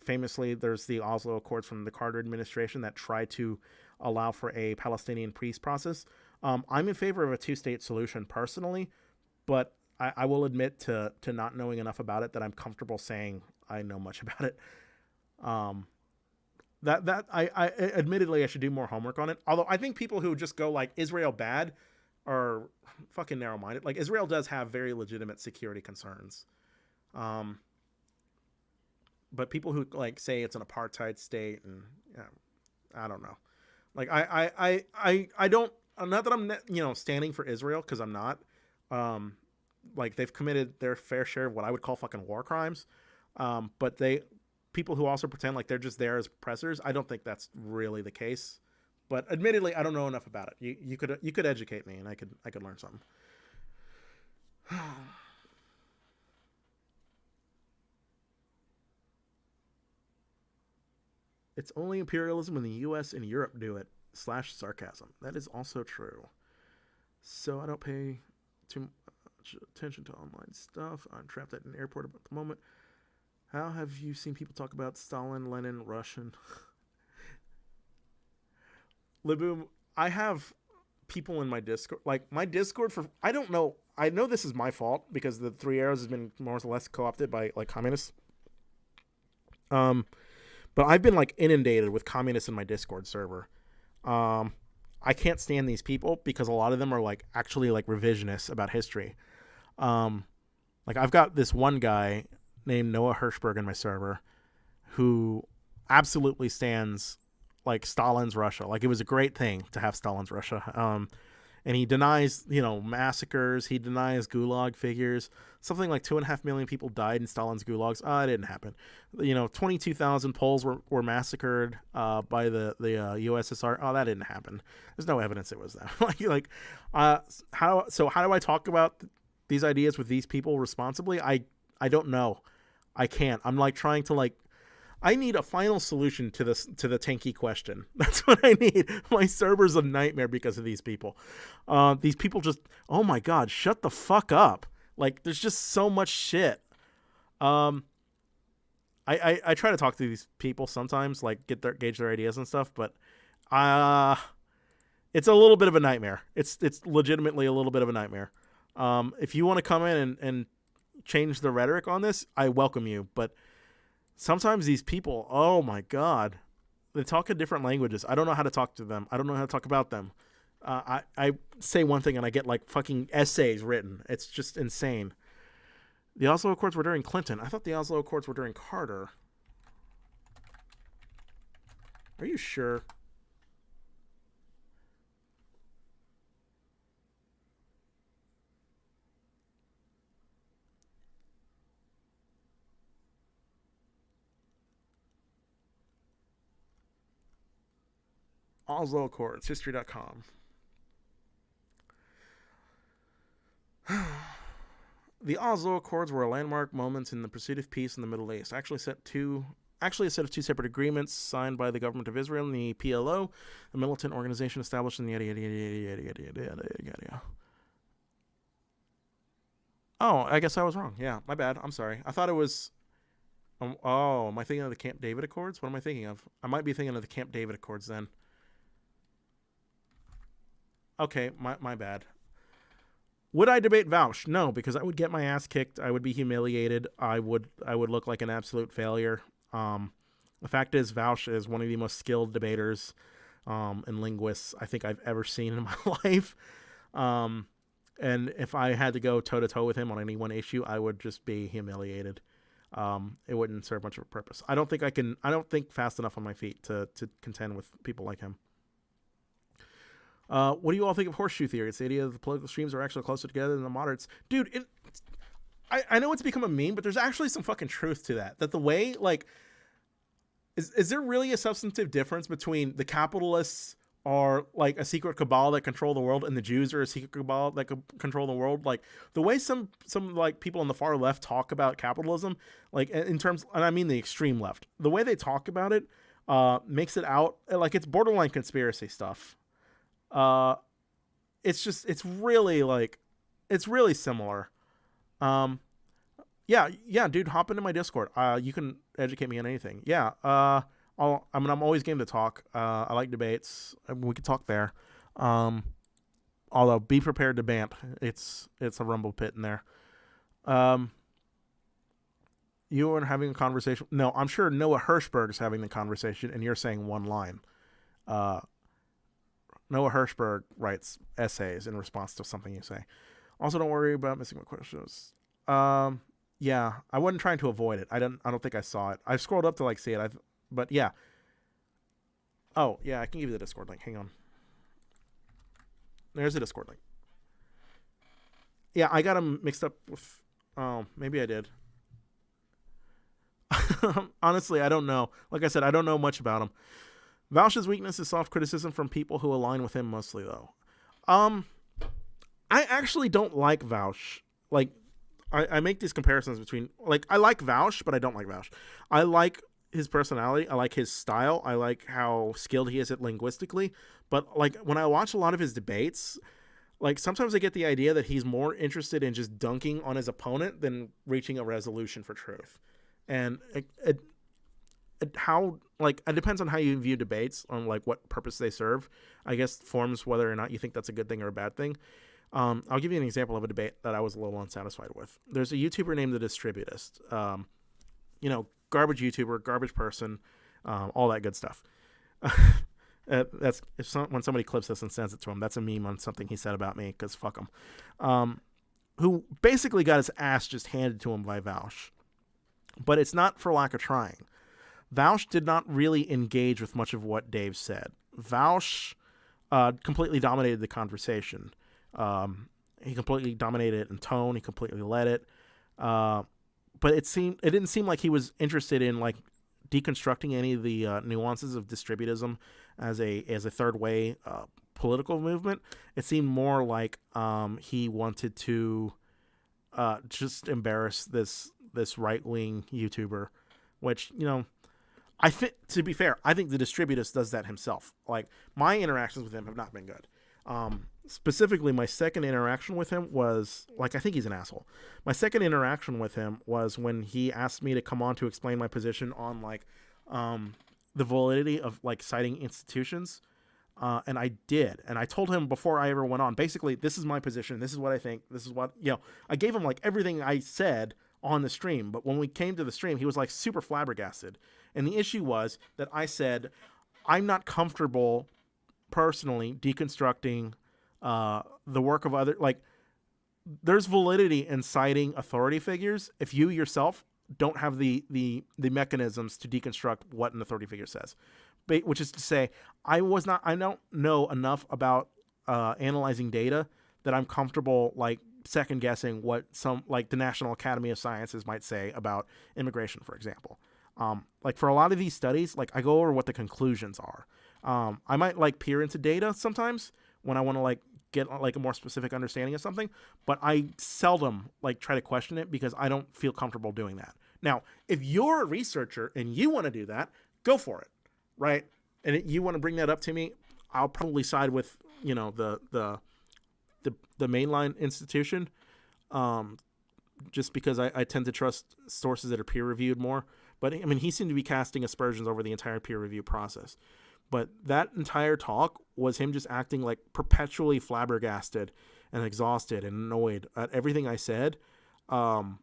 Famously, there's the Oslo Accords from the Carter administration that tried to allow for a Palestinian peace process. I'm in favor of a two-state solution personally, but I will admit to not knowing enough about it that I'm comfortable saying I know much about it. I admittedly I should do more homework on it. Although I think people who just go like Israel bad are fucking narrow-minded. Like Israel does have very legitimate security concerns. But people who like say it's an apartheid state and I don't know. Like I don't, not that I'm standing for Israel, because I'm not. Like they've committed their fair share of what I would call fucking war crimes. But people who also pretend like they're just there as oppressors, I don't think that's really the case. But admittedly, I don't know enough about it. You could educate me, and I could learn something. It's only imperialism when the U.S. and Europe do it. / sarcasm. That is also true. So I don't pay too much attention to online stuff. I'm trapped at an airport at the moment. How have you seen people talk about Stalin, Lenin, Russian? Liboom, I have people in my Discord. Like, my Discord for... I don't know. I know this is my fault, because the Three Arrows has been more or less co-opted by, like, communists. But I've been, like, inundated with communists in my Discord server. I can't stand these people, because a lot of them are, like, actually, like, revisionists about history. Like, I've got this one guy named Noah Hirschberg in my server who absolutely stands, like, Stalin's Russia. Like, it was a great thing to have Stalin's Russia. And he denies, massacres. He denies gulag figures. Something like 2.5 million people died in Stalin's gulags. It didn't happen. 22,000 Poles were massacred by the USSR. That didn't happen. There's no evidence it was that. How do I talk about these ideas with these people responsibly? I don't know. I can't. I'm like trying to I need a final solution to the tanky question. That's what I need. My server's a nightmare because of these people. These people just, oh my God, shut the fuck up. Like, there's just so much shit. I try to talk to these people sometimes, like gauge their ideas and stuff, but it's a little bit of a nightmare. It's legitimately a little bit of a nightmare. If you want to come in and change the rhetoric on this, I welcome you, but sometimes these people, oh my God, they talk in different languages. I don't know how to talk to them. I don't know how to talk about them. I say one thing and I get like fucking essays written. It's just insane. The Oslo Accords were during Clinton. I thought the Oslo Accords were during Carter. Are you sure? Oslo Accords, history.com. The Oslo Accords were a landmark moment in the pursuit of peace in the Middle East. Actually, a set of two separate agreements signed by the government of Israel and the PLO, a militant organization established in the yada yada yada yada yada yada yada. Oh, I guess I was wrong. Yeah, my bad. I'm sorry. I thought it was... am I thinking of the Camp David Accords? What am I thinking of? I might be thinking of the Camp David Accords then. Okay, my bad. Would I debate Vaush? No, because I would get my ass kicked. I would be humiliated. I would look like an absolute failure. The fact is, Vaush is one of the most skilled debaters and linguists I think I've ever seen in my life. And if I had to go toe-to-toe with him on any one issue, I would just be humiliated. It wouldn't serve much of a purpose. I don't think fast enough on my feet to contend with people like him. What do you all think of horseshoe theory? It's the idea that the political streams are actually closer together than the moderates. Dude, I know it's become a meme, but there's actually some fucking truth to that. That the way, like, is there really a substantive difference between the capitalists are like a secret cabal that control the world, and the Jews are a secret cabal that control the world. Like the way some like people on the far left talk about capitalism, like in terms, and I mean the extreme left, the way they talk about it makes it out like it's borderline conspiracy stuff. It's really similar. Yeah, dude, hop into my Discord. You can educate me on anything. Yeah. I'm always game to talk. I like debates. We can talk there. Although be prepared to bant. It's a rumble pit in there. You are having a conversation. No, I'm sure Noah Hirschberg is having the conversation, and you're saying one line. Noah Hirschberg writes essays in response to something you say. Also, don't worry about missing my questions. Yeah, I wasn't trying to avoid it. I don't think I saw it. I scrolled up to like see it. But yeah. Oh yeah, I can give you the Discord link. Hang on. There's the Discord link. Yeah, I got him mixed up with. Oh, maybe I did. Honestly, I don't know. Like I said, I don't know much about him. Vaush's weakness is soft criticism from people who align with him mostly, though. I actually don't like Vaush. Like, I make these comparisons between, like, I like Vaush, but I don't like Vaush. I like his personality. I like his style. I like how skilled he is at linguistically. But, like, when I watch a lot of his debates, like, sometimes I get the idea that he's more interested in just dunking on his opponent than reaching a resolution for truth. And it depends on how you view debates, on, like, what purpose they serve. I guess forms whether or not you think that's a good thing or a bad thing. I'll give you an example of a debate that I was a little unsatisfied with. There's a YouTuber named The Distributist. Garbage YouTuber, garbage person, all that good stuff. When somebody clips this and sends it to him, that's a meme on something he said about me, because fuck him. Who basically got his ass just handed to him by Vaush. But it's not for lack of trying. Vaush did not really engage with much of what Dave said. Vaush completely dominated the conversation. He completely dominated it in tone. He completely led it. But it didn't seem like he was interested in, like, deconstructing any of the nuances of distributism as a third way political movement. It seemed more like he wanted to just embarrass this right wing YouTuber, which, I think, to be fair, I think The Distributist does that himself. Like, my interactions with him have not been good. Specifically, my second interaction with him was, like, I think he's an asshole. My second interaction with him was when he asked me to come on to explain my position on, like, the validity of, like, citing institutions. And I did. And I told him before I ever went on, basically, this is my position. This is what I think. This is what, I gave him, like, everything I said on the stream. But when we came to the stream, he was, like, super flabbergasted. And the issue was that I said, I'm not comfortable personally deconstructing the work of other, like, there's validity in citing authority figures if you yourself don't have the mechanisms to deconstruct what an authority figure says. Which is to say, I don't know enough about analyzing data that I'm comfortable, like, second guessing what some, like, the National Academy of Sciences might say about immigration, for example. Like, for a lot of these studies, like, I go over what the conclusions are. I might, like, peer into data sometimes when I want to, like, get, like, a more specific understanding of something, but I seldom, like, try to question it because I don't feel comfortable doing that. Now, if you're a researcher and you want to do that, go for it, right? And you want to bring that up to me, I'll probably side with, the mainline institution, just because I tend to trust sources that are peer reviewed more. But I mean, he seemed to be casting aspersions over the entire peer review process. But that entire talk was him just acting, like, perpetually flabbergasted and exhausted and annoyed at everything I said. And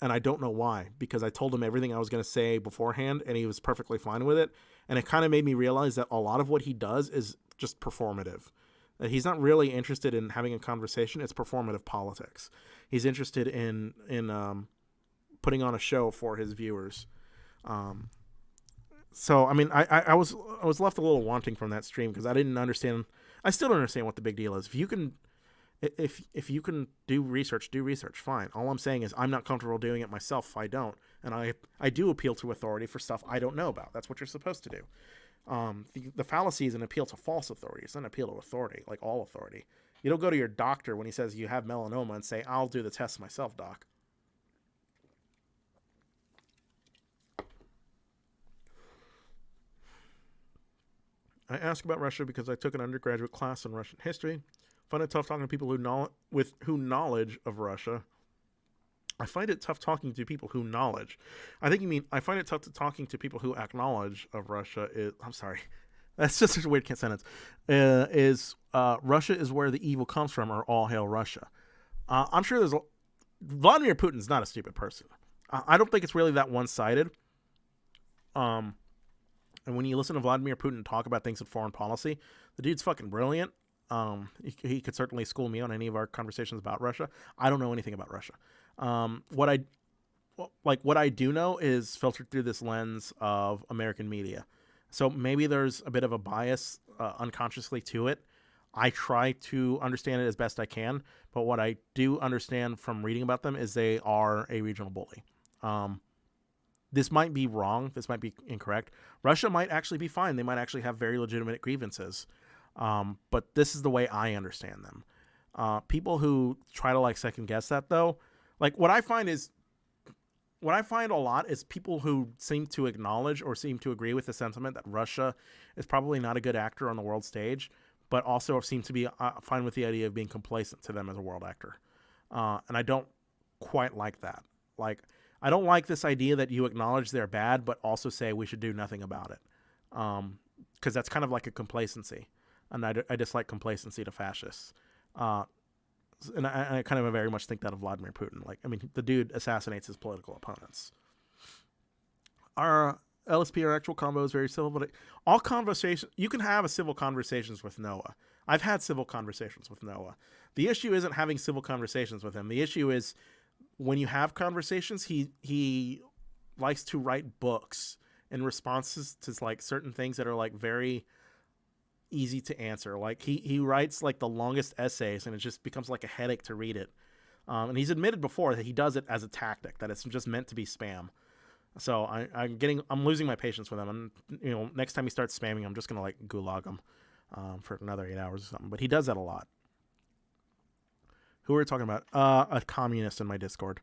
I don't know why, because I told him everything I was going to say beforehand, and he was perfectly fine with it. And it kind of made me realize that a lot of what he does is just performative. That he's not really interested in having a conversation. It's performative politics. He's interested in putting on a show for his viewers. So, I mean, I was left a little wanting from that stream because I didn't understand. I still don't understand what the big deal is. If you can do research, fine. All I'm saying is I'm not comfortable doing it myself if I don't. And I do appeal to authority for stuff I don't know about. That's what you're supposed to do. The fallacy is an appeal to false authority. It's not an appeal to authority, like all authority. You don't go to your doctor when he says you have melanoma and say, I'll do the test myself, doc. I ask about Russia because I took an undergraduate class in Russian history. Find it tough talking to people who knowledge of Russia. I find it tough talking to people who knowledge. I think you mean I find it tough talking to people who acknowledge of Russia. I'm sorry. That's just a weird sentence. Russia is where the evil comes from, or all hail Russia. I'm sure Vladimir Putin's not a stupid person. I don't think it's really that one-sided. And when you listen to Vladimir Putin talk about things in foreign policy, the dude's fucking brilliant. He could certainly school me on any of our conversations about Russia. I don't know anything about Russia. What I do know is filtered through this lens of American media. So maybe there's a bit of a bias unconsciously to it. I try to understand it as best I can, but what I do understand from reading about them is they are a regional bully. This might be wrong. This might be incorrect. Russia might actually be fine. They might actually have very legitimate grievances. But this is the way I understand them. People who try to second guess that, though, what I find a lot is people who seem to acknowledge or seem to agree with the sentiment that Russia is probably not a good actor on the world stage, but also seem to be fine with the idea of being complacent to them as a world actor. And I don't quite like that. I don't like this idea that you acknowledge they're bad, but also say we should do nothing about it. Because that's kind of like a complacency. And I dislike complacency to fascists. And I kind of very much think that of Vladimir Putin. The dude assassinates his political opponents. Our LSP, our actual convo, is very civil, but all conversations, you can have a civil conversations with Noah. I've had civil conversations with Noah. The issue isn't having civil conversations with him. The issue is when you have conversations, he likes to write books in responses to certain things that are very easy to answer. He writes the longest essays, and it just becomes a headache to read it. And he's admitted before that he does it as a tactic, that it's just meant to be spam. So I'm losing my patience with him. And next time he starts spamming, I'm just gonna gulag him for another 8 hours or something. But he does that a lot. Who are we talking about? A communist in my Discord.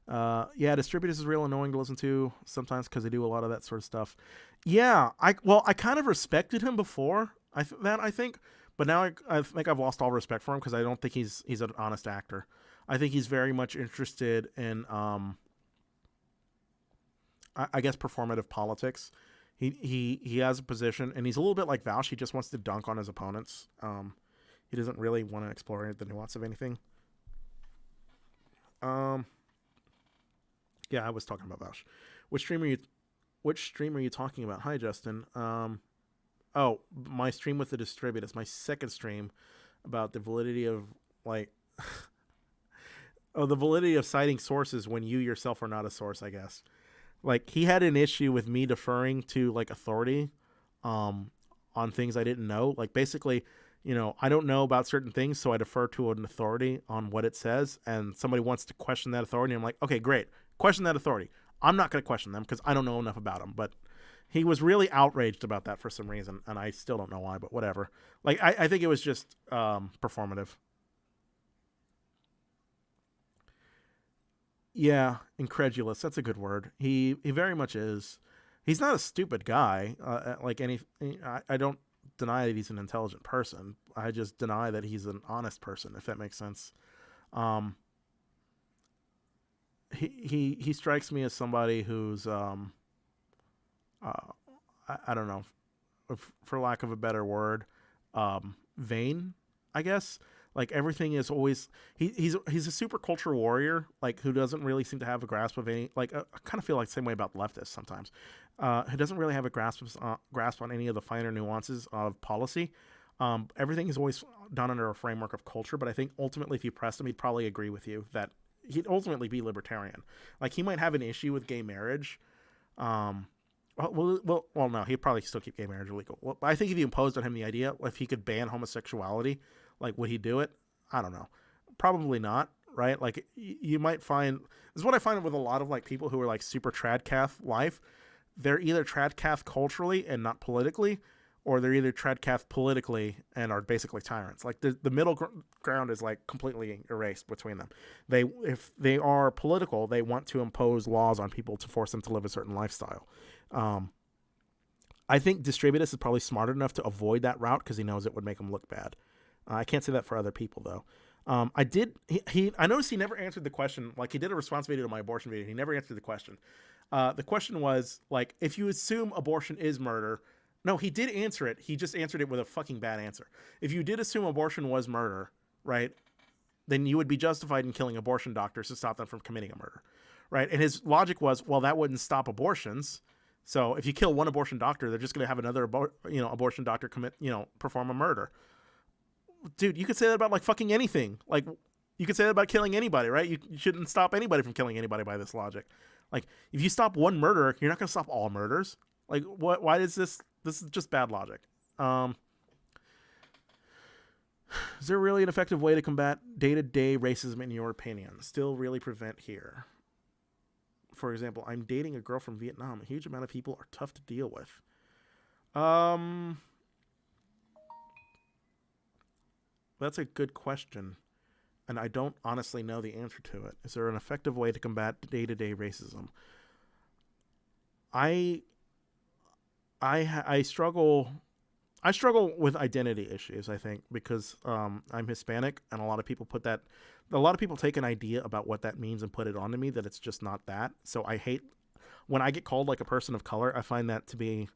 Yeah, Distributors is real annoying to listen to sometimes because they do a lot of that sort of stuff. Yeah, I kind of respected him before. I think, but now I think I've lost all respect for him because I don't think he's an honest actor. I think he's very much interested in I guess performative politics. He has a position, and he's a little bit like Vaush. He just wants to dunk on his opponents. He doesn't really want to explore the nuance of anything. Yeah, I was talking about Vaush. Which stream are you talking about? Hi, Justin. Oh, my stream with the Distributors, my second stream about the validity of the validity of citing sources when you yourself are not a source, I guess. He had an issue with me deferring to authority on things I didn't know. Basically, I don't know about certain things, so I defer to an authority on what it says, and somebody wants to question that authority, and I'm like, okay, great. Question that authority. I'm not going to question them because I don't know enough about them, but he was really outraged about that for some reason, and I still don't know why, but whatever. I think it was just performative. Yeah, incredulous. That's a good word. He very much is. He's not a stupid guy. I don't deny that he's an intelligent person. I just deny that he's an honest person, if that makes sense. He strikes me as somebody who's I don't know, for lack of a better word, vain, I guess. Everything is always he's a super culture warrior, who doesn't really seem to have a grasp of any. I kind of feel the same way about leftists sometimes. Who doesn't really have a grasp on any of the finer nuances of policy. Everything is always done under a framework of culture, but I think ultimately, if you pressed him, he'd probably agree with you that he'd ultimately be libertarian. He might have an issue with gay marriage. Well, no, he'd probably still keep gay marriage illegal. Well, I think if you imposed on him the idea, if he could ban homosexuality, would he do it? I don't know. Probably not, right? You might find, this is what I find with a lot of people who are super tradcath life. they're either Tradcath culturally and not politically, or they're either Tradcath politically and are basically tyrants. Like the middle ground is like completely erased between them. If they are political, they want to impose laws on people to force them to live a certain lifestyle. I think Distributus is probably smart enough to avoid that route because he knows it would make him look bad. I can't say that for other people though. I noticed he never answered the question. Like, he did a response video to my abortion video. He never answered the question. The question was, like, if you assume abortion is murder. No, he did answer it. He just answered it with a fucking bad answer. If you did assume abortion was murder, right, then you would be justified in killing abortion doctors to stop them from committing a murder, right? And his logic was, well, that wouldn't stop abortions. So if you kill one abortion doctor, they're just going to have another abortion doctor perform a murder. Dude, you could say that about like fucking anything. Like, you could say that about killing anybody, right? You shouldn't stop anybody from killing anybody by this logic. Like, if you stop one murder, you're not going to stop all murders. Like, what? Why is this? This is just bad logic. Is there really an effective way to combat day-to-day racism in your opinion? Still really prevent here? For example, I'm dating a girl from Vietnam. A huge amount of people are tough to deal with. That's a good question, and I don't honestly know the answer to it. Is there an effective way to combat day-to-day racism? I struggle with identity issues, I think, because I'm Hispanic, and a lot of people take an idea about what that means and put it onto me that it's just not that. So I hate when I get called like a person of color. I find that to be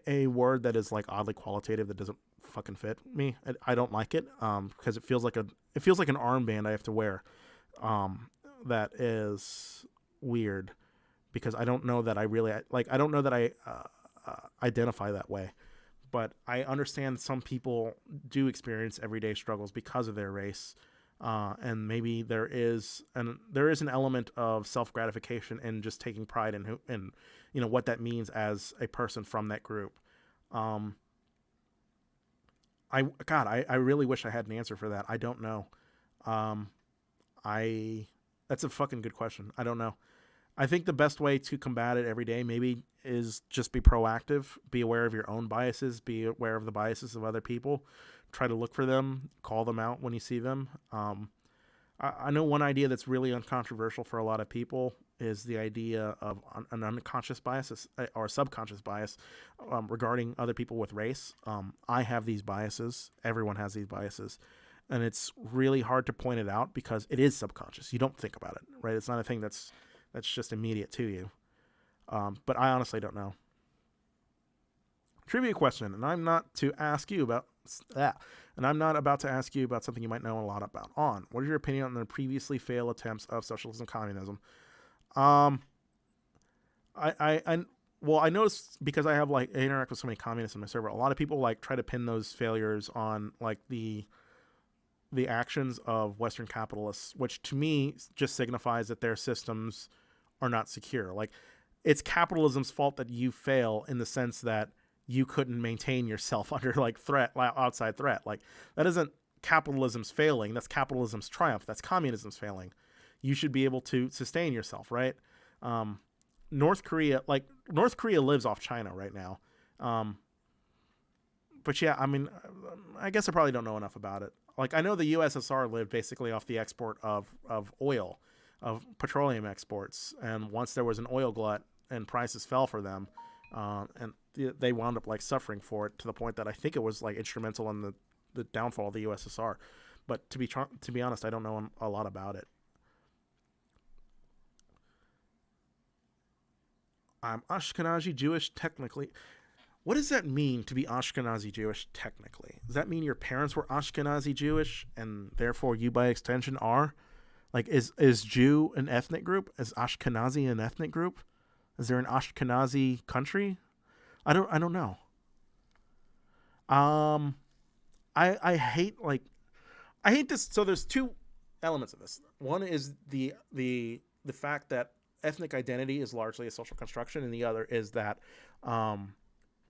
a word that is like oddly qualitative that doesn't fucking fit me. I don't like it because it feels like an armband I have to wear that is weird, because I don't know that I really identify that way. But I understand some people do experience everyday struggles because of their race, and maybe there is an element of self-gratification and just taking pride in what that means as a person from that group. I really wish I had an answer for that. I don't know. That's a fucking good question. I don't know. I think the best way to combat it every day maybe is just be proactive, be aware of your own biases, be aware of the biases of other people, try to look for them, call them out when you see them. I know one idea that's really uncontroversial for a lot of people is the idea of an unconscious bias or subconscious bias regarding other people with race. I have these biases. Everyone has these biases. And it's really hard to point it out because it is subconscious. You don't think about it, right? It's not a thing that's just immediate to you. But I honestly don't know. Trivia question, and I'm not to ask you about that. And I'm not about to ask you about something you might know a lot about. What is your opinion on the previously failed attempts of socialism and communism? I noticed, because I interact with so many communists in my server, a lot of people like try to pin those failures on like the actions of Western capitalists, which to me just signifies that their systems are not secure. Like, it's capitalism's fault that you fail in the sense that you couldn't maintain yourself under like outside threat. Like, that isn't capitalism's failing. That's capitalism's triumph. That's communism's failing. You should be able to sustain yourself, right? North Korea lives off China right now. But yeah, I mean, I guess I probably don't know enough about it. Like, I know the USSR lived basically off the export of oil, of petroleum exports. And once there was an oil glut and prices fell for them, and they wound up like suffering for it to the point that I think it was like instrumental in the downfall of the USSR. But to be honest, I don't know a lot about it. I'm Ashkenazi Jewish technically. What does that mean to be Ashkenazi Jewish technically? Does that mean your parents were Ashkenazi Jewish and therefore you by extension are? Like, is Jew an ethnic group? Is Ashkenazi an ethnic group? Is there an Ashkenazi country? I don't know. I hate this. So there's two elements of this. One is the fact that ethnic identity is largely a social construction, and the other is that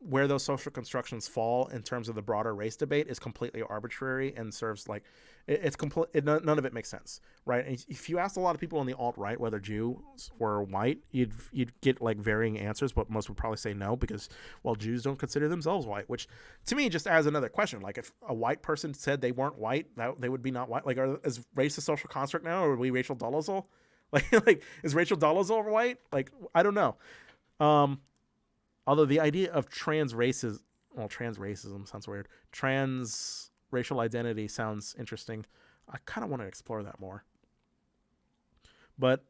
where those social constructions fall in terms of the broader race debate is completely arbitrary and serves like it's complete. None of it makes sense, right? And if you asked a lot of people on the alt-right whether Jews were white, you'd get like varying answers, but most would probably say no because, well, Jews don't consider themselves white, which to me just adds another question. Like if a white person said they weren't white, that they would be not white. Like, is race a social construct now, or are we Rachel Dolezal? Like is Rachel Dolezal white? Like, I don't know. Although the idea of trans racism sounds weird. Trans racial identity sounds interesting. I kind of want to explore that more. But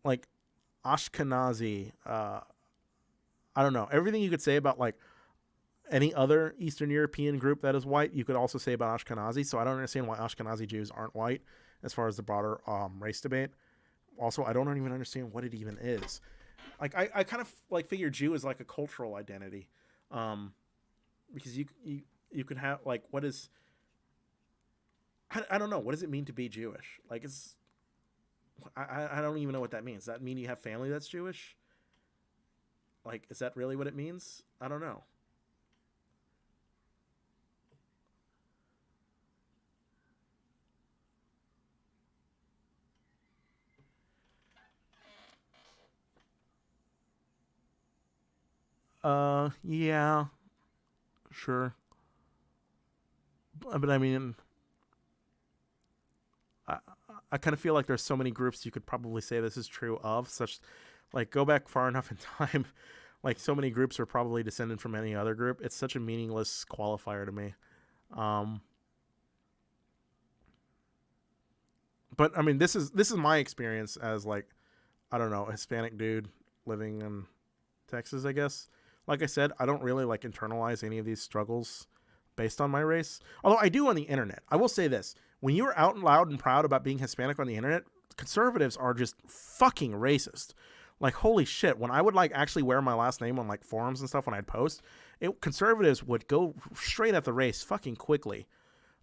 like Ashkenazi, I don't know. Everything you could say about like any other Eastern European group that is white, you could also say about Ashkenazi. So I don't understand why Ashkenazi Jews aren't white as far as the broader race debate. Also, I don't even understand what it even is. Like I kind of like figure Jew is like a cultural identity, because you could have like what is I don't know, what does it mean to be Jewish? Like I don't even know what that means. Does that mean you have family that's Jewish? Like, is that really what it means? I don't know. Yeah, sure. But I mean, I kind of feel like there's so many groups you could probably say this is true of. Such, like, go back far enough in time, like so many groups are probably descended from any other group. It's such a meaningless qualifier to me. But I mean, this is my experience as like, I don't know, a Hispanic dude living in Texas, I guess. Like I said, I don't really like internalize any of these struggles based on my race. Although I do on the internet. I will say this. When you're out and loud and proud about being Hispanic on the internet, conservatives are just fucking racist. Like, holy shit. When I would like actually wear my last name on like forums and stuff when I'd post, conservatives would go straight at the race fucking quickly.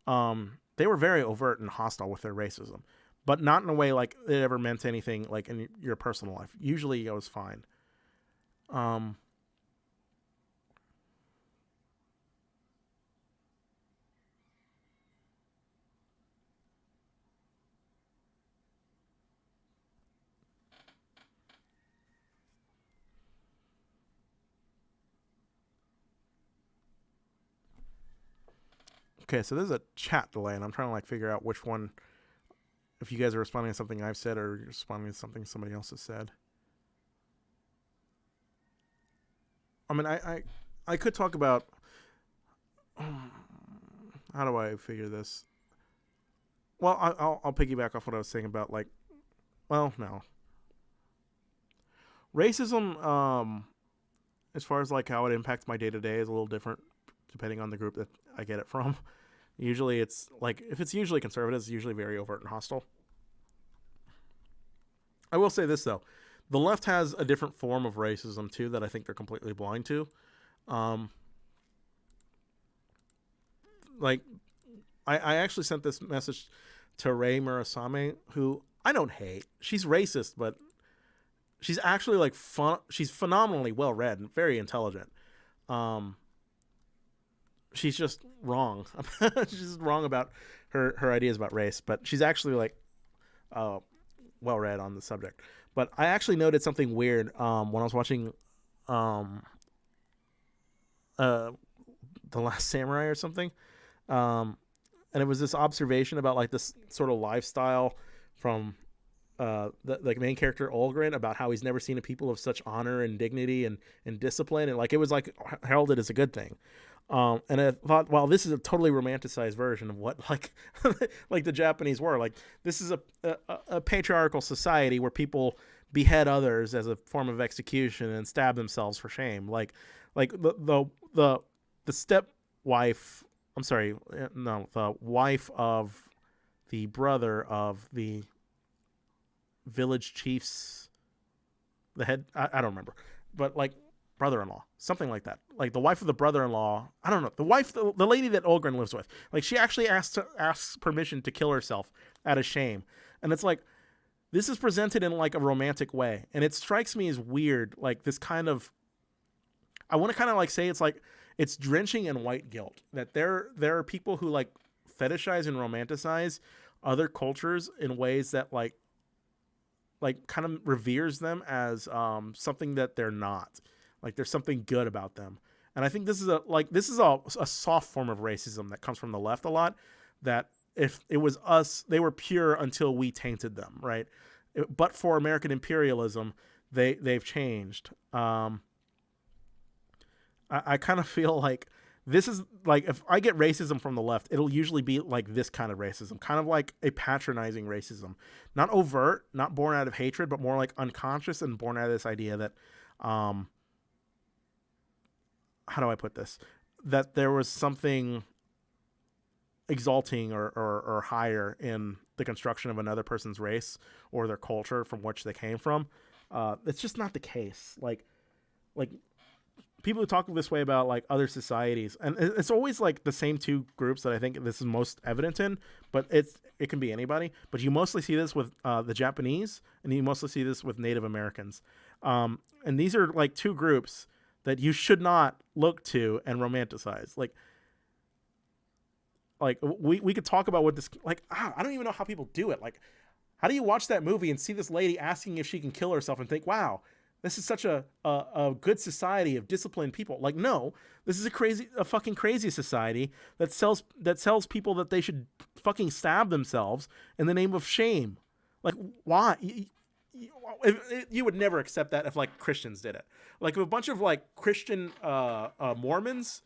They were very overt and hostile with their racism, but not in a way like it ever meant anything like in your personal life. Usually it was fine. Okay, so there's a chat delay, and I'm trying to like figure out which one, if you guys are responding to something I've said or you're responding to something somebody else has said. I mean, I could talk about how do I figure this. Well, I'll piggyback off what I was saying about like, well, no, racism. As far as like how it impacts my day to day is a little different depending on the group that I get it from. Usually it's like, if it's usually conservative, it's usually very overt and hostile. I will say this though. The left has a different form of racism too that I think they're completely blind to. Like, I actually sent this message to Ray Murasame, who I don't hate. She's racist, but she's actually like she's phenomenally well read and very intelligent. She's just wrong. She's just wrong about her ideas about race, but she's actually like well read on the subject. But I actually noted something weird when I was watching The Last Samurai or something. And it was this observation about like this sort of lifestyle from the main character Olgren, about how he's never seen a people of such honor and dignity and discipline, and like it was like heralded as a good thing. And I thought, wow, this is a totally romanticized version of what like like the Japanese were. Like, this is a patriarchal society where people behead others as a form of execution and stab themselves for shame. Like the stepwife. I'm sorry, no, the wife of the brother of the village chief's, the head, I don't remember, but like brother-in-law, something like that. Like the wife of the brother-in-law, I don't know, the wife, the lady that Olgren lives with, like she actually asks permission to kill herself out of shame. And it's like, this is presented in like a romantic way. And it strikes me as weird, like this kind of, I want to kind of like say it's drenching in white guilt that there are people who like fetishize and romanticize other cultures in ways that like kind of reveres them as something that they're not. Like there's something good about them. And I think this is a soft form of racism that comes from the left a lot, that if it was us, they were pure until we tainted them, right? But for American imperialism, they've changed. I kind of feel like this is like, if I get racism from the left, it'll usually be like this kind of racism, kind of like a patronizing racism, not overt, not born out of hatred, but more like unconscious and born out of this idea that, how do I put this? That there was something exalting or higher in the construction of another person's race or their culture from which they came from. It's just not the case. Like people who talk this way about like other societies, and it's always like the same two groups that I think this is most evident in, but it can be anybody, but you mostly see this with the Japanese, and you mostly see this with Native Americans. And these are like two groups that you should not look to and romanticize. Like we could talk about what this, like, I don't even know how people do it. Like, how do you watch that movie and see this lady asking if she can kill herself and think, wow, this is such a good society of disciplined people? Like, no, this is a fucking crazy society that sells people that they should fucking stab themselves in the name of shame. Like, why? You would never accept that if like Christians did it. Like if a bunch of like Christian Mormons,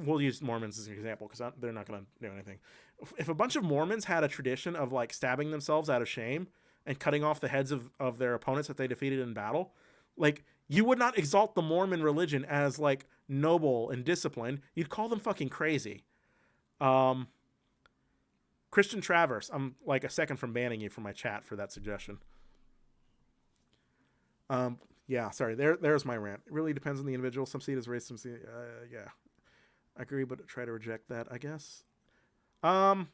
we'll use Mormons as an example because they're not going to do anything. If a bunch of Mormons had a tradition of like stabbing themselves out of shame and cutting off the heads of their opponents that they defeated in battle, like you would not exalt the Mormon religion as like noble and disciplined. You'd call them fucking crazy. Christian Travers, I'm like a second from banning you from my chat for that suggestion. Yeah, sorry. There's my rant. It really depends on the individual. Some see it as race, some see it, yeah. I agree, but try to reject that, I guess. I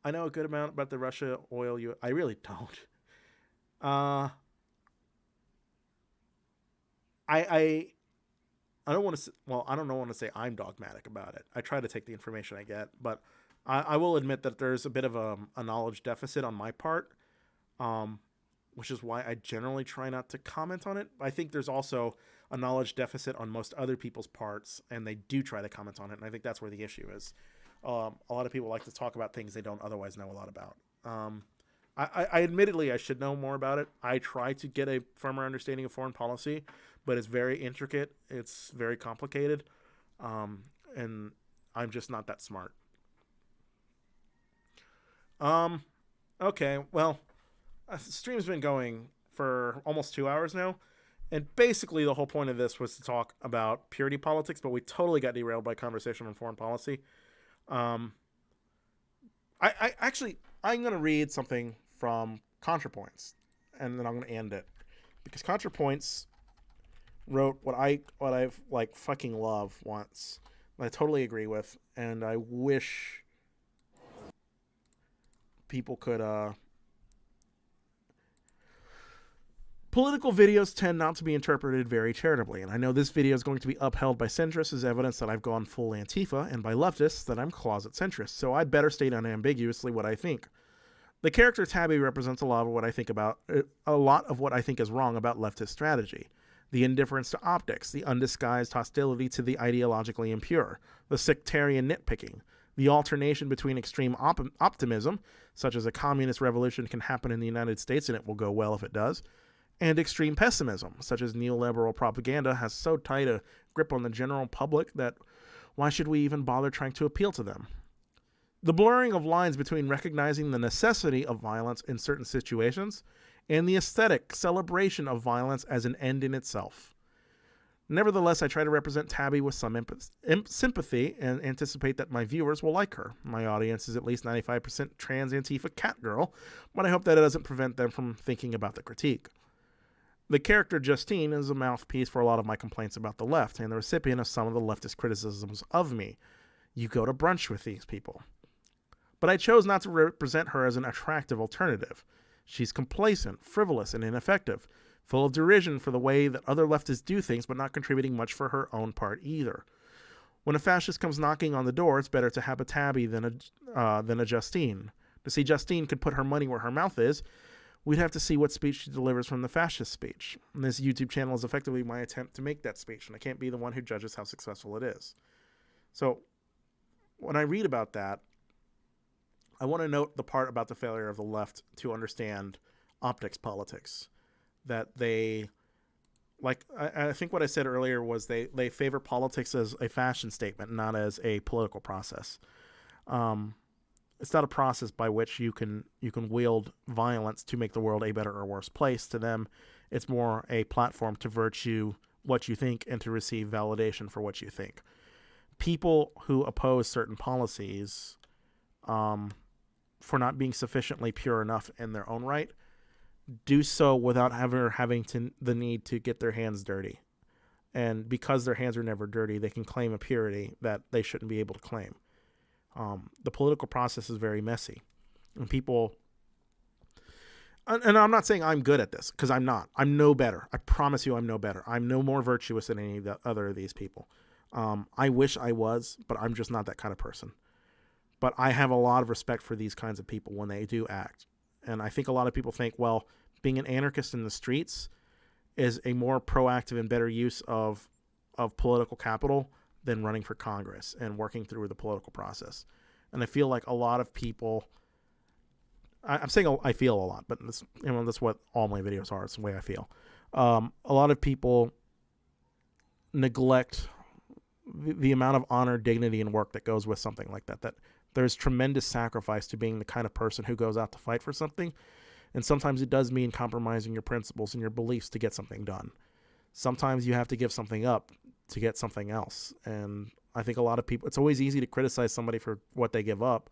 know a good amount about the Russia oil. I really don't. I don't want to. Well, I don't want to say I'm dogmatic about it. I try to take the information I get, but I will admit that there's a bit of a knowledge deficit on my part, which is why I generally try not to comment on it. I think there's also a knowledge deficit on most other people's parts, and they do try to comment on it, and I think that's where the issue is. A lot of people like to talk about things they don't otherwise know a lot about. I admittedly, I should know more about it. I try to get a firmer understanding of foreign policy, but it's very intricate. It's very complicated, and I'm just not that smart. Okay, well, the stream's been going for almost 2 hours now, and basically the whole point of this was to talk about purity politics, but we totally got derailed by conversation on foreign policy. I'm going to read something from ContraPoints, and then I'm going to end it, because ContraPoints wrote what I've like fucking love once, and I totally agree with, and I wish people could political videos tend not to be interpreted very charitably, and I know this video is going to be upheld by centrists as evidence that I've gone full Antifa, and by leftists that I'm closet centrist, so I'd better state unambiguously what I think. The character Tabby represents a lot of what I think is wrong about leftist strategy. The indifference to optics, the undisguised hostility to the ideologically impure, the sectarian nitpicking, the alternation between extreme optimism, such as a communist revolution can happen in the United States and it will go well if it does, and extreme pessimism, such as neoliberal propaganda has so tight a grip on the general public that why should we even bother trying to appeal to them? The blurring of lines between recognizing the necessity of violence in certain situations and the aesthetic celebration of violence as an end in itself. Nevertheless, I try to represent Tabby with some sympathy and anticipate that my viewers will like her. My audience is at least 95% trans Antifa cat girl, but I hope that it doesn't prevent them from thinking about the critique. The character Justine is a mouthpiece for a lot of my complaints about the left and the recipient of some of the leftist criticisms of me. You go to brunch with these people. But I chose not to represent her as an attractive alternative. She's complacent, frivolous, and ineffective, full of derision for the way that other leftists do things, but not contributing much for her own part either. When a fascist comes knocking on the door, it's better to have a Tabby than a Justine. To see Justine could put her money where her mouth is, we'd have to see what speech she delivers from the fascist speech. And this YouTube channel is effectively my attempt to make that speech, and I can't be the one who judges how successful it is. So when I read about that, I want to note the part about the failure of the left to understand optics politics. That they, like, I think what I said earlier was they favor politics as a fashion statement, not as a political process. It's not a process by which you can wield violence to make the world a better or worse place. To them, it's more a platform to virtue what you think and to receive validation for what you think. People who oppose certain policies for not being sufficiently pure enough in their own right do so without having the need to get their hands dirty. And because their hands are never dirty, they can claim a purity that they shouldn't be able to claim. The political process is very messy. And people... And I'm not saying I'm good at this, because I'm not. I'm no better. I promise you I'm no better. I'm no more virtuous than any of the other of these people. I wish I was, but I'm just not that kind of person. But I have a lot of respect for these kinds of people when they do act. And I think a lot of people think, well, being an anarchist in the streets is a more proactive and better use of political capital than running for Congress and working through the political process. And I feel like a lot of people... I'm saying I feel a lot, but that's what all my videos are. It's the way I feel. A lot of people neglect the amount of honor, dignity, and work that goes with something like that. That there's tremendous sacrifice to being the kind of person who goes out to fight for something. And sometimes it does mean compromising your principles and your beliefs to get something done. Sometimes you have to give something up to get something else. And I think a lot of people, it's always easy to criticize somebody for what they give up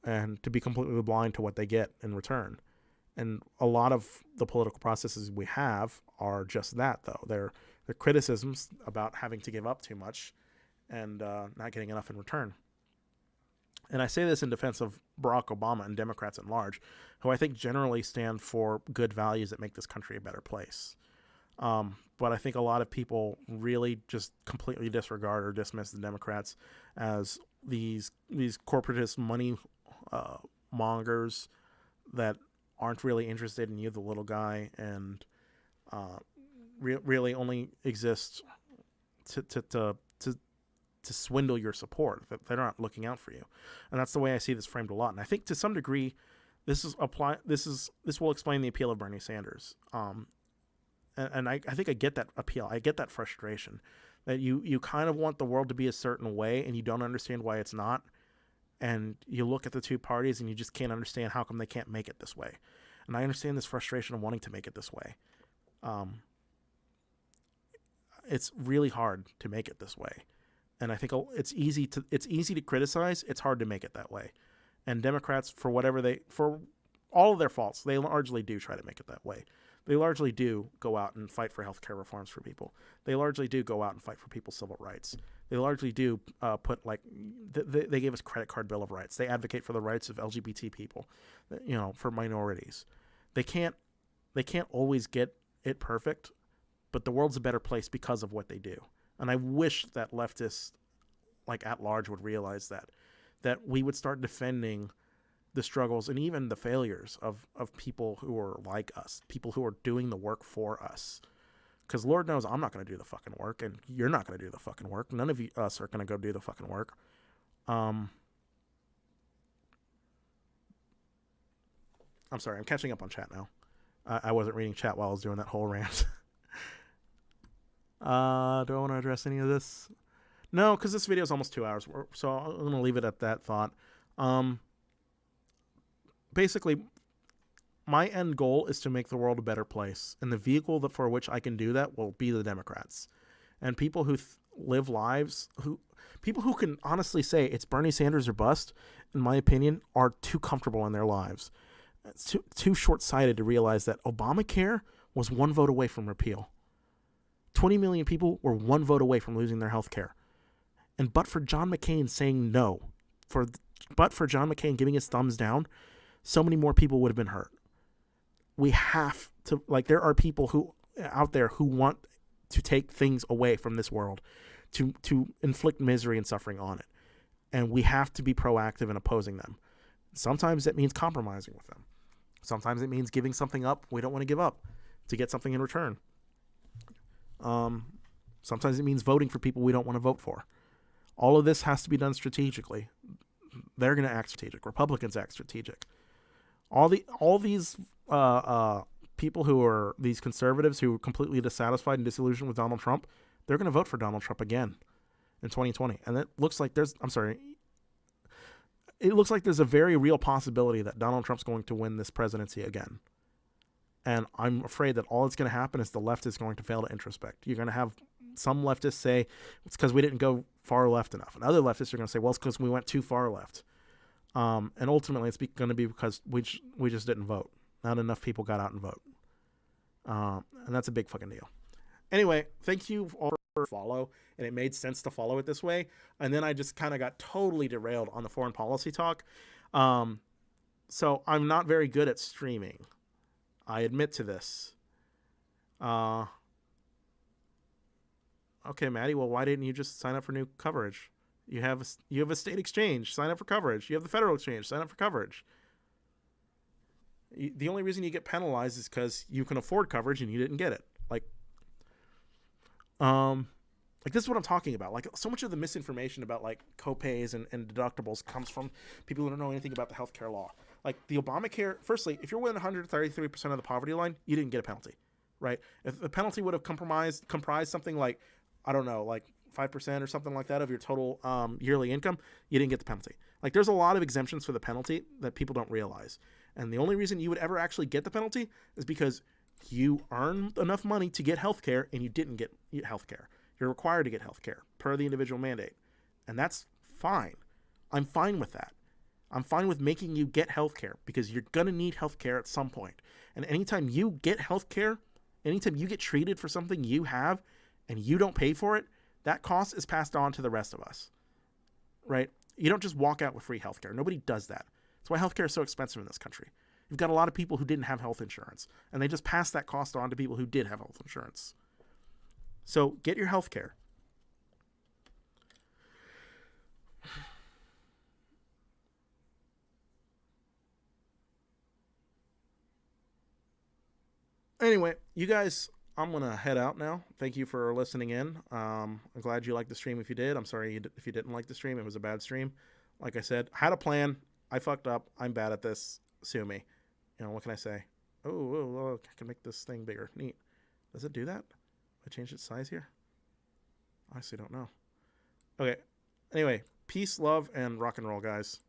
and to be completely blind to what they get in return. And a lot of the political processes we have are just that, though. They're criticisms about having to give up too much and not getting enough in return. And I say this in defense of Barack Obama and Democrats at large, who I think generally stand for good values that make this country a better place. But I think a lot of people really just completely disregard or dismiss the Democrats as these corporatist money mongers that aren't really interested in you, the little guy, and really only exist to swindle your support. That they're not looking out for you, and that's the way I see this framed a lot. And I think to some degree, this will explain the appeal of Bernie Sanders. And I think I get that appeal. I get that frustration that you kind of want the world to be a certain way, and you don't understand why it's not. And you look at the two parties and you just can't understand how come they can't make it this way. And I understand this frustration of wanting to make it this way. It's really hard to make it this way. And I think it's easy to criticize. It's hard to make it that way. And Democrats, for all of their faults, they largely do try to make it that way. They largely do go out and fight for healthcare reforms for people. They largely do go out and fight for people's civil rights. They largely do they gave us credit card bill of rights. They advocate for the rights of LGBT people, for minorities. They can't always get it perfect, but the world's a better place because of what they do. And I wish that leftists, like at large, would realize that we would start defending the struggles and even the failures of people who are like us, people who are doing the work for us. Because Lord knows I'm not going to do the fucking work, and you're not going to do the fucking work. None of us are going to go do the fucking work. I'm sorry, I'm catching up on chat now. I wasn't reading chat while I was doing that whole rant. Do I want to address any of this? No, because this video is almost 2 hours, so I'm going to leave it at that thought. Basically, my end goal is to make the world a better place, and the vehicle for which I can do that will be the Democrats. And people who live lives, people who can honestly say it's Bernie Sanders or bust, in my opinion, are too comfortable in their lives. It's too short-sighted to realize that Obamacare was one vote away from repeal. 20 million people were one vote away from losing their health care. And but for John McCain saying no, but for John McCain giving his thumbs down, so many more people would have been hurt. We have to, like, there are people who out there who want to take things away from this world, to inflict misery and suffering on it. And we have to be proactive in opposing them. Sometimes that means compromising with them. Sometimes it means giving something up we don't want to give up to get something in return. Sometimes it means voting for people we don't want to vote for. All of this has to be done strategically. They're going to act strategic. Republicans act strategic. All these people who are these conservatives who are completely dissatisfied and disillusioned with Donald Trump, they're going to vote for Donald Trump again in 2020. And it looks like there's a very real possibility that Donald Trump's going to win this presidency again. And I'm afraid that all that's going to happen is the left is going to fail to introspect. You're going to have some leftists say it's because we didn't go far left enough. And other leftists are going to say, well, it's because we went too far left. And ultimately, it's going to be because we just didn't vote. Not enough people got out and vote. And that's a big fucking deal. Anyway, thank you all for follow. And it made sense to follow it this way. And then I just kind of got totally derailed on the foreign policy talk. So I'm not very good at streaming. I admit to this. Okay, Maddie, well, why didn't you just sign up for new coverage? You have a state exchange, sign up for coverage. You have the federal exchange, sign up for coverage. The only reason you get penalized is because you can afford coverage and you didn't get it. Like this is what I'm talking about. Like, so much of the misinformation about like copays and deductibles comes from people who don't know anything about the healthcare law. Like the Obamacare, firstly, if you're within 133% of the poverty line, you didn't get a penalty, right? If the penalty would have comprised something like, I don't know, like 5% or something like that of your total yearly income, you didn't get the penalty. Like, there's a lot of exemptions for the penalty that people don't realize. And the only reason you would ever actually get the penalty is because you earned enough money to get health care and you didn't get health care. You're required to get health care per the individual mandate. And that's fine. I'm fine with that. I'm fine with making you get health care because you're going to need health care at some point. And anytime you get health care, anytime you get treated for something you have and you don't pay for it, that cost is passed on to the rest of us, right? You don't just walk out with free health care. Nobody does that. That's why health care is so expensive in this country. You've got a lot of people who didn't have health insurance, and they just pass that cost on to people who did have health insurance. So get your health care. Anyway, you guys, I'm going to head out now. Thank you for listening in. I'm glad you liked the stream if you did. I'm sorry if you didn't like the stream. It was a bad stream. Like I said, I had a plan. I fucked up. I'm bad at this. Sue me. You know, what can I say? Oh, I can make this thing bigger. Neat. Does it do that? I changed its size here? I honestly don't know. Okay. Anyway, peace, love, and rock and roll, guys.